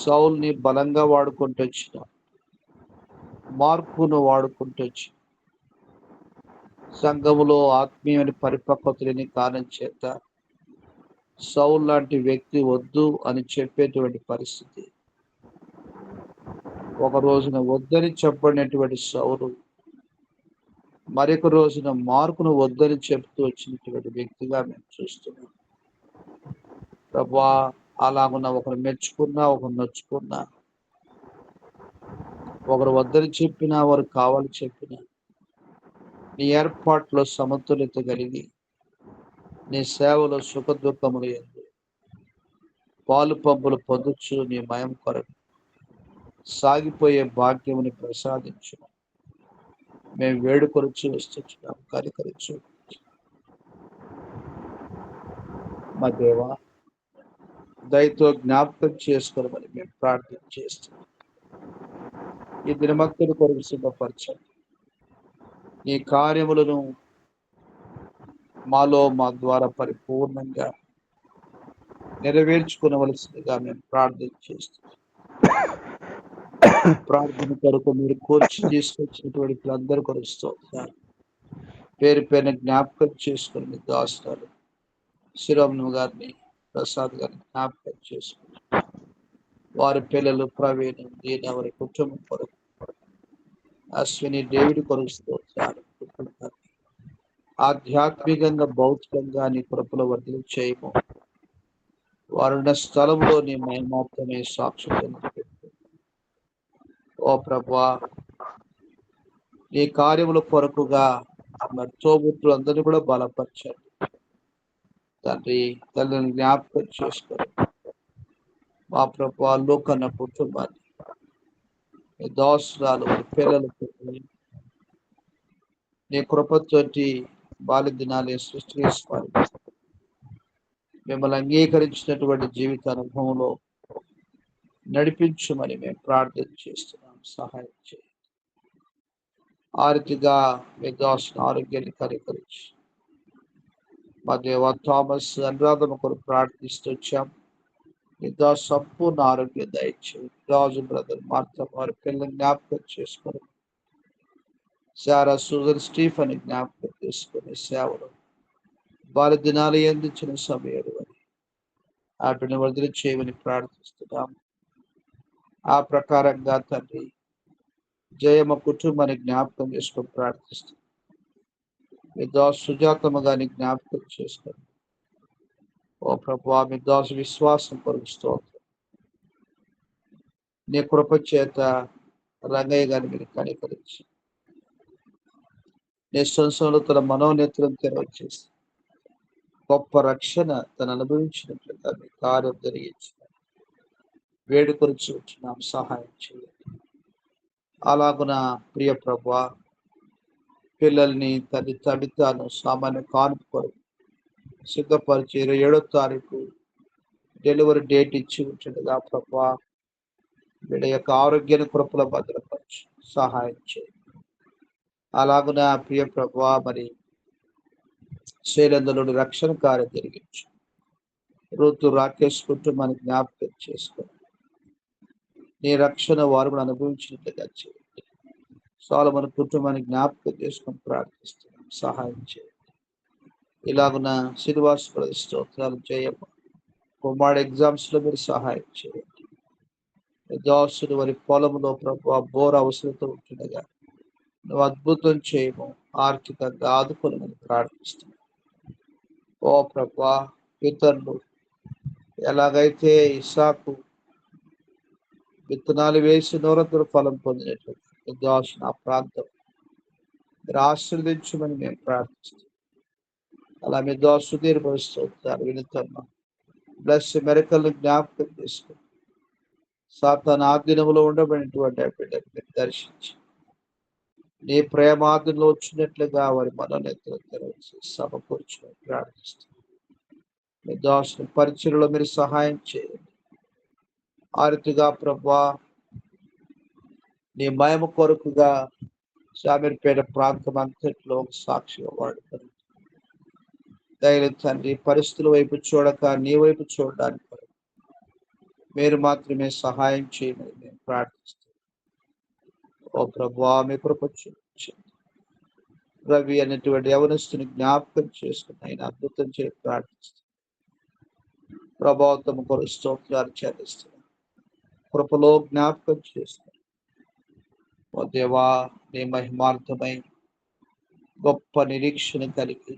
సౌల్ని బలంగా వాడుకుంటూ వచ్చిన, మార్కును వాడుకుంటూ వచ్చి సంఘములో ఆత్మీయమైన పరిపక్వత లేని కారణం చేత సౌల్ లాంటి వ్యక్తి వద్దు అని చెప్పేటువంటి పరిస్థితి. ఒక రోజున వద్దని చెప్పడినటువంటి సౌలు మరొక రోజున మార్కును వద్దని చెప్తూ వచ్చినటువంటి వ్యక్తిగా మేము చూస్తున్నాం ప్రభా. అలాగున్న ఒకరు మెచ్చుకున్నా, ఒకరు నొచ్చుకున్నా, ఒకరు వద్దని చెప్పినా, వారు కావాలి చెప్పినా, నీ ఏర్పాట్లో సమతుల్యత కలిగి నీ సేవలో సుఖ దుఃఖములు ఎందు పాలు పంపులు పొందొచ్చు. నీ మయం కొరకు సాగిపోయే భాగ్యముని ప్రసాదించు. మేము వేడుకొరచి వస్తున్నాం, కనికరించు మా దేవా. దయతో జ్ఞాపకం చేసుకోమని మేము ప్రార్థన చేస్తున్నాం. ఈ దినమక్తుల కొరకు సిద్ధపరచండి. ఈ కార్యములను మాలో మా ద్వారా పరిపూర్ణంగా నెరవేర్చుకునవలసిందిగా మేము ప్రార్థన చేస్తున్నాం. ప్రార్థన కొరకు మీరు కోర్చి తీసుకొచ్చినటువంటి అందరూ కొలుస్తారు. పేరు పేరున జ్ఞాపకం చేసుకుని మీ దాస్తారు శిరోమణి గారిని, ప్రసాద్ గారిని జ్ఞాపకం చేసుకుని వారి పిల్లలు ప్రవీణ్, దీని వారి కుటుంబం కొరకు, అశ్విని, డేవిడ్ కొలుస్తారు. ఆధ్యాత్మికంగా భౌతికంగా నీ కృపలో వర్ధన చేయము. వారున్న స్థలంలో నీ మాత్రమే సాక్షిగా ఓ ప్రభువా. నీ కార్యముల కొరకుగా మరి తోబుట్టులు అందరినీ కూడా బలపరచండి తండ్రి. తల్లిని జ్ఞాపకం చేసుకొని మా ప్రభువా లోకన్న కుటుంబాన్ని, నీ దోసరాలు, పిల్లలకు నీ కృపతోటి బాల్య దినాలే సృష్టి చేసుకోవాలి. మిమ్మల్ని అంగీకరించినటువంటి జీవిత అనుభవంలో నడిపించమని మేము ప్రార్థన చేస్తున్నాం. సహాయం చేయండి. ఆర్థిగా మీ దాసుని ఆరోగ్యాన్ని కనికరించి మా దేవ థామస్ అనురాధన కొరకు ప్రార్థిస్తూ వచ్చాం. మీ దాసు సంపూర్ణ ఆరోగ్యం దయచేయండి. రాజు బ్రదర్ మార్త వారి పిల్లల్ని జ్ఞాపకం చేసుకొని, సారా, సూజన్, స్టీఫెన్ జ్ఞాపకం చేసుకుని సేవలు వారి దినాలు అందించిన సమయాలు అని వాటిని వదిలి చేయమని ప్రార్థిస్తున్నాం. ఆ ప్రకారంగా తండ్రి జయమ కుటుంబాన్ని జ్ఞాపకం చేసుకొని ప్రార్థిస్తున్నాం. మీ దాసు సుజాతమ్మ గారిని జ్ఞాపకం చేసుకొని ఓ ప్రభువా మీ దాసు విశ్వాసం కొరకు స్తోత్రం. నీ కృప చేత రంగయ్య గారిని మీరు కనికరించి నీ సంవత్సరంలో తన మనోనేత్రం తెరవచ్చేసి గొప్ప రక్షణ తను అనుభవించినట్లుగా మీ కార్యం జరిగించిన వేడుకొరిచి వచ్చినాం. సహాయం చేయండి. అలాగున ప్రియ ప్రభువా పిల్లల్ని తల్లి తబితాను సామాన్య కానుపు కొరకు సిద్ధపరిచి 27వ తారీఖు డెలివరీ డేట్ ఇచ్చి ఉంటుండగా ప్రభువా వీళ్ళ యొక్క ఆరోగ్యాన్ని కృపలో భద్రపరచు. సహాయం చేయండి. అలాగున ప్రియ ప్రభువా మరి శైలందులోని రక్షణ కార్యం జరిగించు. ఋతు రాకేష్ కుటుంబాన్ని జ్ఞాపకం చేసుకొని నీ రక్షణ వారు కూడా అనుభవించినట్లుగా చేయండి. సోలొమోను కుటుంబాన్ని జ్ఞాపకం చేసుకొని ప్రార్థిస్తున్నాం. సహాయం చేయండి. ఇలాగున శ్రీనివాస్ స్తోత్రాలు జయమ్మ కుమారుడు ఎగ్జామ్స్ లో మీరు సహాయం చేయండి. దాసుడు వారి పొలంలో ప్రభువా బోర్ అవసరంతో ఉంటుండగా నువ్వు అద్భుతం చేయము, ఆర్థికంగా ఆదుకోమని ప్రార్థిస్తున్నాను. ఓ ప్రభా, పితరులు ఎలాగైతే ఇస్సాకు విత్తనాలు వేసి నూరంతర ఫలం పొందినట్లు దాసు ఆ ప్రాంతం మీరు ఆశీర్వదించమని మేము ప్రార్థిస్తున్నాం. అలా మీ దాసు సుదీర్భవిస్తుంటారు వినుతున్నాం. బ్లస్ మెరకల్ని జ్ఞాపకం చేసుకుని సాతాను ఆధీనంలో ఉండబడినటువంటి ఆ బిడ్డను మీరు దర్శించి నీ ప్రేమాధీనంలో వచ్చినట్లుగా వారి మనోనేతలు తెరవసి సమకూర్చుని ప్రార్థిస్తున్నాం. మీ దాసుని పరిచయలో మీరు సహాయం చేయండి. ఆ రీతిగా ప్రభా నీ మహిమ కొరకుగా శామీర్పేట ప్రాంతం అంతట్లో ఒక సాక్షిగా వాడుతారు. దయచేసి తండ్రి, పరిస్థితుల వైపు చూడక నీ వైపు చూడడానికి మీరు మాత్రమే సహాయం చేయమని మేము ప్రార్థిస్తాం. ఓ ప్రభువా, మీ కృప చూపించండి. రవి అనేటువంటి యవనస్తుని జ్ఞాపకం చేసుకుని ఆయన అద్భుతం చేయ ప్రార్థిస్తాం. ప్రభావితం కొరకు స్తోత్రాలు చెల్లిస్తున్నాం. కృపలో జ్ఞాపకం చేస్తున్నాం. ఓ దేవా, నీ మహిమార్థమై గొప్ప నిరీక్షణ కలిగి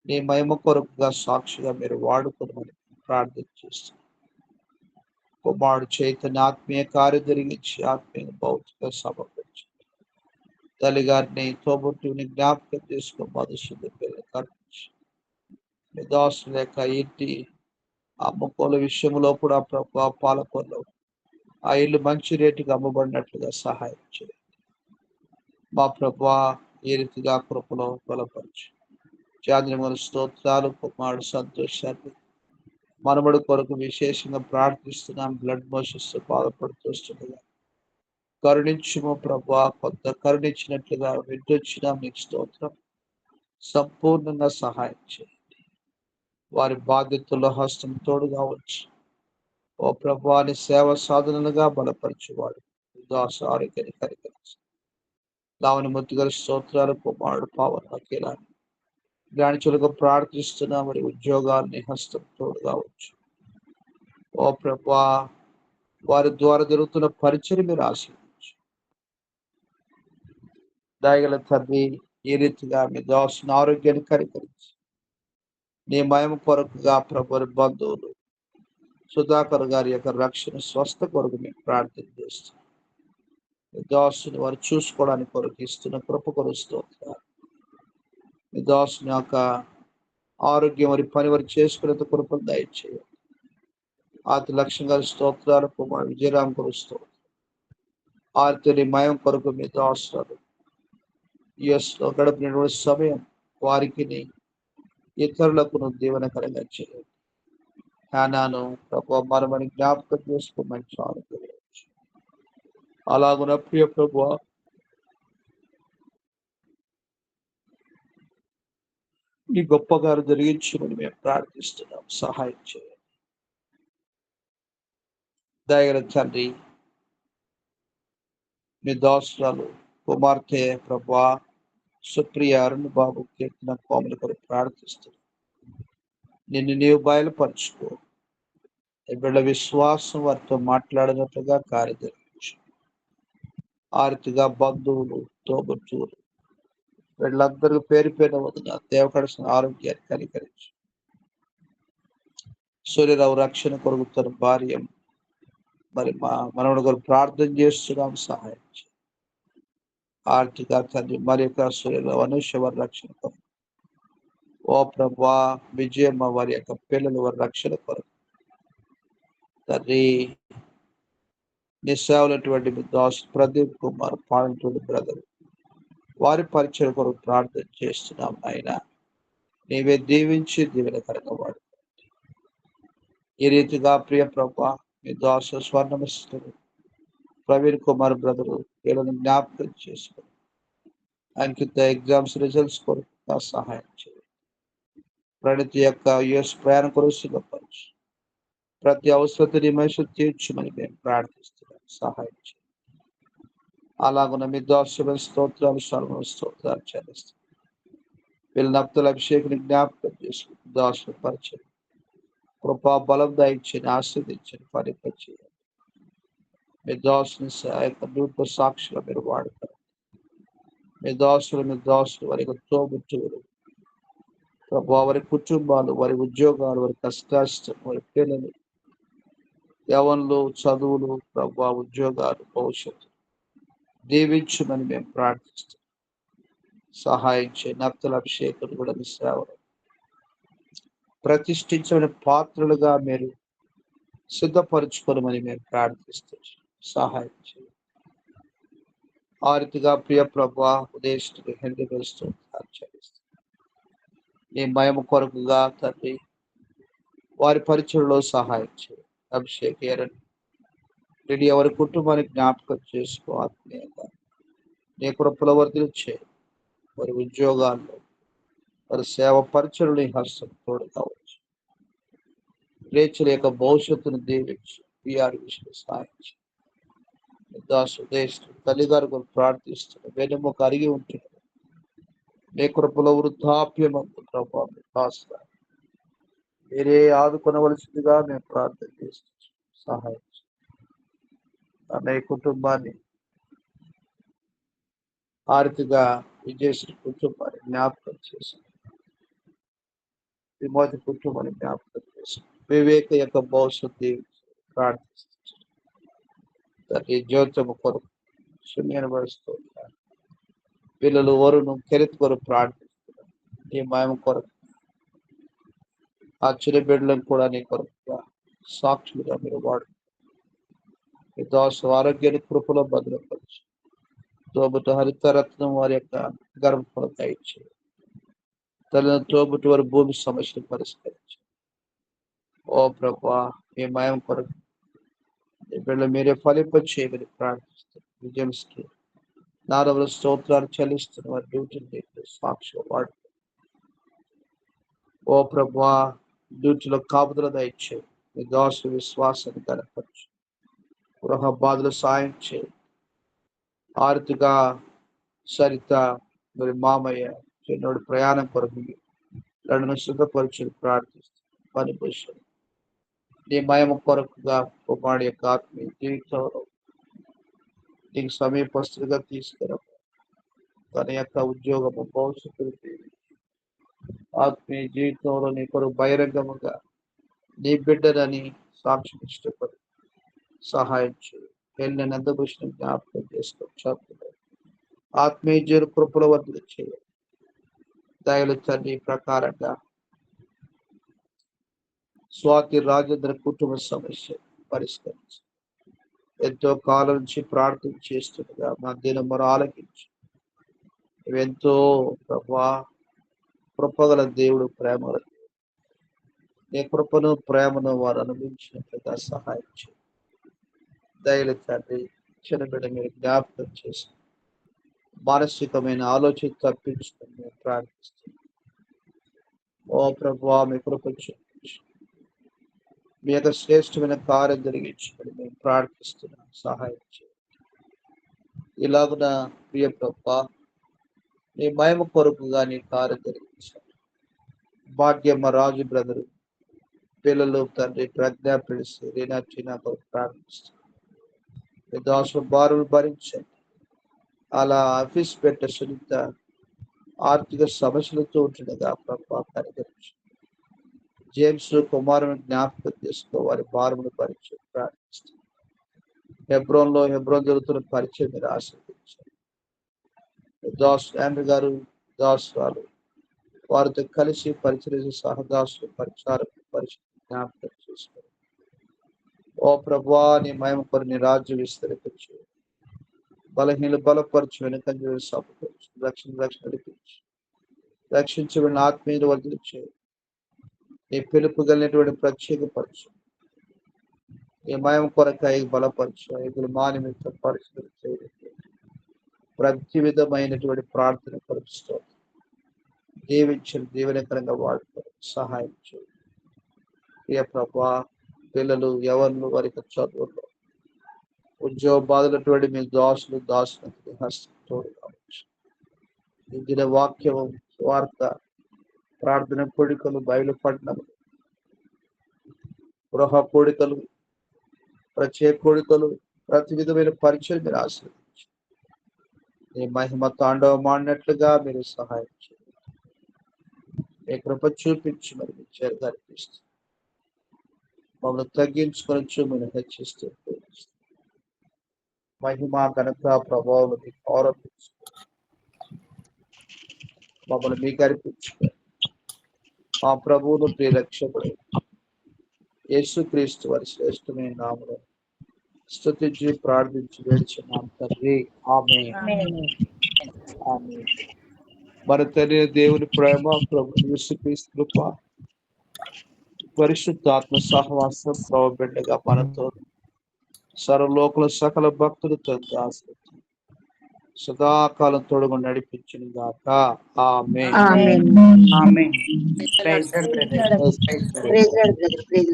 నీ మహిమ కొరకుగా సాక్షిగా మీరు వాడుకోమని ప్రార్థన చేస్తున్నాం. కుమారుడు చైతన్య ఆత్మీయ కార్యం జరిగించి ఆత్మీయ భౌతిక సమర్పించి తల్లిగారిని తోబుట్టుని జ్ఞాపకం చేసుకుని మధుశుద్ధి పిల్లలు కనిపించి మీ దాసుల యొక్క ఇంటి అమ్ముకోల విషయంలో కూడా ప్రభావ పాలకొల్లో ఆ ఇల్లు మంచి రేటుకి అమ్మబడినట్లుగా సహాయం చేయండి. మా ప్రభా ఈ రీతిగా కృపలో బలపరచు. చాంద్రమని స్తోత్రాలు. కుమారుడు సంతోషాన్ని మనమడు కొరకు విశేషంగా ప్రార్థిస్తున్నాం. బ్లడ్ మోషన్స్ బాధపడుతుండగా కరుణించుము ప్రభా, కొంత కరుణించినట్లుగా వింటొచ్చినాం. నీకు స్తోత్రం. సంపూర్ణంగా సహాయం చేయండి. వారి బాధ్యతల్లో హస్తం తోడుగా వచ్చి ఓ ప్రభాని సేవ సాధనలుగా బలపరచువాడు దాస ఆరోగ్యాన్ని కరికరించు. లావని ముద్దుగల స్తోత్రాలు. కుమారుడు పావన కీలాన్ని జ్ఞానిచులకు ప్రార్థిస్తున్నా. మరి ఉద్యోగాన్ని హస్తం తోడుగా వచ్చు. ఓ ప్రభా, వారి ద్వారా జరుగుతున్న పరిచయం మీరు ఆశీర్వదించు. దయగల తండ్రి, ఈ రీతిగా మీ దాసుని ఆరోగ్యాన్ని కరికరించి నీ మహిమ కొరకుగా ప్రభుని బంధువులు సుధాకర్ గారి యొక్క రక్షణ స్వస్థ కొరకు మేము ప్రార్థన చేస్తాం. మీ దాసుని వారు చూసుకోవడానికి కొరకు ఇస్తున్న కృప కొరుస్తోంది. మీ దాసుని యొక్క ఆరోగ్యం వారి పని వారు చేసుకునేందుకు కృపను దయచేయండి. ఆతి లక్ష్యం గారి స్తోత్రాలు. కుమార్ విజయరామ్ కొరుస్తోంది. ఆర్తిని మయం కొరకు మీ దాసులు యుఎస్లో గడిపినటువంటి సమయం వారికి ఇతరులకు దీవెనకరంగా చేయండి. హ్యానాను ప్రభు మనమని జ్ఞాపకం చేసుకోమని ఆనుకోవచ్చు. అలాగున ప్రియ ప్రభు, నీ గొప్పగారు జరిగించమని మేము ప్రార్థిస్తున్నాం. సహాయం చేయండి. దయగల తండ్రి, మీ దాసురాలు కుమార్తె ప్రభు సుప్రియ అరుణ్ బాబు కీర్తన కోమల కొరకు ప్రార్థిస్తున్నాం. నిన్ను నీవు బయలుపరచుకో. వీళ్ళ విశ్వాసం వారితో మాట్లాడినట్లుగా కార్యదర్శించు. ఆర్తిగా బంధువులు, తోబుట్టువులు వీళ్ళందరూ పేరు పేరు వదిన దేవకడసిన ఆరోగ్యాన్ని కనికరించు. సూర్యరావు రక్షణ కొరకు తన భార్య మరి మనవడు కొరకు ప్రార్థన చేస్తున్నాం. సహాయం చేయి. ఆర్థిక తండ్రి మరి యొక్క సూర్యరావు అనుషవర్ రక్షణ కొరకు ఓ ప్రభా, విజయమ్మ వారి యొక్క పిల్లలు వారి రక్షణ కొరకు తండ్రి నీ సేవలటువంటి మీ దాసు ప్రదీప్ కుమార్ పాయింట్ బ్రదర్ వారి పరిచయం కొరకు ప్రార్థన చేస్తున్నాం. ఆయన నీవే దీవించి దీవెనకరంగా వాడు. ఈ రీతిగా ప్రియ ప్రభా, మీ దాసు స్వర్ణమిస్తులు ప్రవీణ్ కుమార్ బ్రదరు వీళ్ళని జ్ఞాపకం చేసుకుని ఆయనకి ఎగ్జామ్స్ రిజల్ట్స్ కొరకు సహాయం చేయండి. ప్రణితి యొక్క యుఎస్ ప్రయాణం కొరకు సిద్ధపరచు. ప్రతి అవసరత నిమిషం తీర్చుమని మేము ప్రార్థిస్తున్నాం. సహాయం చేయండి. అలాగున్న మీ దాసు స్తోత్రాలు సర్వ స్తోత్రాలు చెల్లిస్తాం. వీళ్ళని అబ్దుల్ అభిషేక్ని జ్ఞాపకం చేసుకుని దాసుని పరిచయం కృపా బలం దయించని ఆస్వాదించని పరిపరిచేయండి. మీ దాసుని యొక్క నూతన సాక్షిగా మీరు వాడతారు. మీ దాసులు వారి యొక్క తోబుట్టువులు ప్రభా, వారి కుటుంబాలు, వారి ఉద్యోగాలు, వారి కష్టాష్టం, వారి పిల్లలు, యవన్లు, చదువులు, ప్రభా, ఉద్యోగాలు, భవిష్యత్తు దీవించమని మేము ప్రార్థిస్తాం. సహాయం చేయ నక్తల అభిషేకులు కూడా మీ సేవలు ప్రతిష్ఠించిన పాత్రలుగా మీరు సిద్ధపరచుకోమని మేము ప్రార్థిస్తాం. సహాయం చేయ ఆ రీతిగా ప్రియ ప్రభా ఉదేశితులు హెండి వేస్తూ చెల్లిస్తాం. నీ మహిమ కొరకుగా తండ్రి వారి పరిచయలో సహాయం చేయండి. అభిషేక్ రెడ్డి ఎవరి కుటుంబానికి జ్ఞాపకం చేసుకో ఆత్మీయంగా నీ కృపల వర్ధలు చేయండి. వారి ఉద్యోగాల్లో వారి సేవ పరిచయలు నీ హస్తం తోడు కావచ్చు. రేచుల యొక్క భవిష్యత్తును దీవించి పిఆర్ విషయం సహాయం చేయండి. దాసుదేశం తల్లిగారు కూడా ప్రార్థిస్తున్న వెనుముక అరిగి ఉంటుంది. నీ కృపలో వృద్ధాప్యమందు ప్రభావం కాస్తారు. మీరే ఆదుకొనవలసిందిగా మేము ప్రార్థన చేస్తున్నాం. సహాయం అనే కుటుంబాన్ని ఆర్థిగా విజయశ్రీ కుటుంబాన్ని జ్ఞాపకం చేశాం. విమోతి కుటుంబాన్ని జ్ఞాపకం చేశాం. వివేక యొక్క భవిష్యత్తు ప్రార్థిస్తున్నాం. తండ్రి జ్యోతము కొరకు శూన్యను పరుస్తున్నారు. పిల్లలు వరును కెరెత్ కొరకు ప్రార్థిస్తున్నారు. నీ మహిమ కొరకు ఆ చిన్న బిడ్డలను కూడా నీ కొరకు సాక్షులుగా మీరు వాడు. ఈ దాసు ఆరోగ్యాన్ని కృపలో భద్రపరచు. తోబుట హరితరత్నం వారి యొక్క గర్భఫలం దయచే. తల్లిన తోబుటి వారి భూమి సమస్యను పరిష్కరించు. ఓ ప్రభా, మీ మయం కొరకు ఈ బిడ్డలు మీరే ఫలింప చేయమని ప్రార్థిస్తారు. విజయంస్కి నారవల స్తోత్రాలు చెల్లిస్తున్న వారి డ్యూటీని సాక్షిగా వాడు. ఓ ప్రభా, డ్యూటీలో కాపుదల దయచే. మీ దాసు విశ్వాసాన్ని కనపరచు. గృహ బాధలు సాయం చేయి. ఆర్థిక సరిత మరి మామయ్య చిన్నోడు ప్రయాణం కొరకు నన్ను సిద్ధపరిచి ప్రార్థిస్తాను. పని పురుషులు నీ మహిమ కొరకుగా కుమారుడి యొక్క ఆత్మీయ జీవితంలో నీకు సమీపస్తులుగా తీసుకురా. తన యొక్క ఉద్యోగము భవిష్యత్తు ఆత్మీయ జీవితంలో నీ కొరకు బహిరంగముగా నీ బిడ్డనని సాక్షి ఇష్టపడి సహాయం చేయి. వెళ్ళిన నందభూషణ జ్ఞాపకం చేసుకోవచ్చు. ఆత్మీయ జీవన కృపల వద్ద చేయాలి. దయలు తండ్రి ప్రకారంగా స్వాతి రాజేంద్ర కుటుంబ సమస్య పరిష్కరించి ఎంతో కాలం నుంచి ప్రార్థన చేస్తుండగా మా దినమును ఆలకించి ఎంతో ప్రభా కృపగల దేవుడు, ప్రేమగల దేవుడు. నీ కృపను ప్రేమను వారు అనుభవించినట్లుగా సహాయం చేయండి. దయలు తండ్రి చిన్న బిడ్డ మీరు జ్ఞాపకం చేసి మానసికమైన ఆలోచన తప్పించుకొని మేము ప్రార్థిస్తున్నాం. ఓ ప్రభువా, మీ కృప చూపించి మీ యొక్క శ్రేష్టమైన కార్యం జరిగించుకొని మేము ప్రార్థిస్తున్నాం. సహాయం చేయండి. ఇలాగున ప్రియ ప్రభువా, నీ మహిమ కొరకుగా నీ కార్యం జరిగించాలి. భాగ్యమ్మ రాజు బ్రదరు పిల్లలు తండ్రి ప్రజ్ఞ పిలిచి రీనా కొరకు ప్రార్థిస్తున్నాం. మీ దాసు బారులు భరించండి. అలా ఆఫీస్ పెట్ట సునీత ఆర్థిక సమస్యలతో ఉంటుండగా ప్రభావ కనికరించు. జేమ్స్ కుమారుని జ్ఞాపకం చేసుకో, వారి భారమును పరిచయం ప్రార్థిస్తాం. హెబ్రోన్ జరుగుతున్న పరిచయం మీరు ఆశీర్వదించారు. దాస్ ఆండ్రూ గారు దాసురాలు వారితో కలిసి పరిచయం సహదాసులు పరిచారకు పరిచయం జ్ఞాపకం చేసుకో. ఓ ప్రభువా, నీ మహిమ కొరకు నీ రాజ్యం విస్తరించు. బలహీనలు బలపరచు, వెనుకంజ సమకూర్చు. రక్షణ నడిపించు. రక్షించబడిన ఆత్మీయులు వర్ధించు. నీ పిలుపు కలిగినటువంటి ప్రత్యేకపరచు. నీ మహిమ కొరకై బలపరచు. ఐదులు మానిమిత్త పరిస్థితులు చేయడానికి ప్రతి విధమైనటువంటి ప్రార్థన పరుస్తూ దీవించిన దీవెనకరంగా వాడుకో సహాయం చేయి. ప్రియ ప్రభా, పిల్లలు ఎవరు వారికి చదువుల్లో ఉద్యోగ బాధలటువంటి మీ దాసులు హస్తంతో కావచ్చు. దిన వాక్యము వార్త ప్రార్థన కోడికలు బయలుపడినము గృహ కోడికలు ప్రత్యేక కోడికలు ప్రతి విధమైన పరిచయం మీరు ఆశ్రయించు. నీ మహిమ తాండవం ఆడినట్లుగా మీరు సహాయం చేయండి. మీ కృప చూపించి మరి మీ చేరుగా అనిపిస్తుంది. మమ్మల్ని తగ్గించుకొని మీరు హెచ్చిస్తూ మహిమ ఘనత ప్రభావం మీకు ఆరోపించుకో, మమ్మల్ని మీకు అర్పించుకో. మా ప్రభువును ప్రియరక్షకుడు యేసుక్రీస్తు వారి శ్రేష్టమైన నామములో స్తుతించి ప్రార్థించి వేడుచున్నాం తండ్రి. ఆమేన్. ఆమేన్. మన తండ్రి దేవుని ప్రేమ, ప్రభు యేసుక్రీస్తు కృప, పరిశుద్ధాత్మ సహవాసం ప్రభు బిడ్డగా మనతో సర్వలోకుల సకల భక్తులతో ఆశ్రయించి సదాకాలం తోడుగా నడిపించును గాక. ఆమేన్. ఆమేన్. ఆమేన్. Praise praise Lord brother. Praise Lord brother. Praise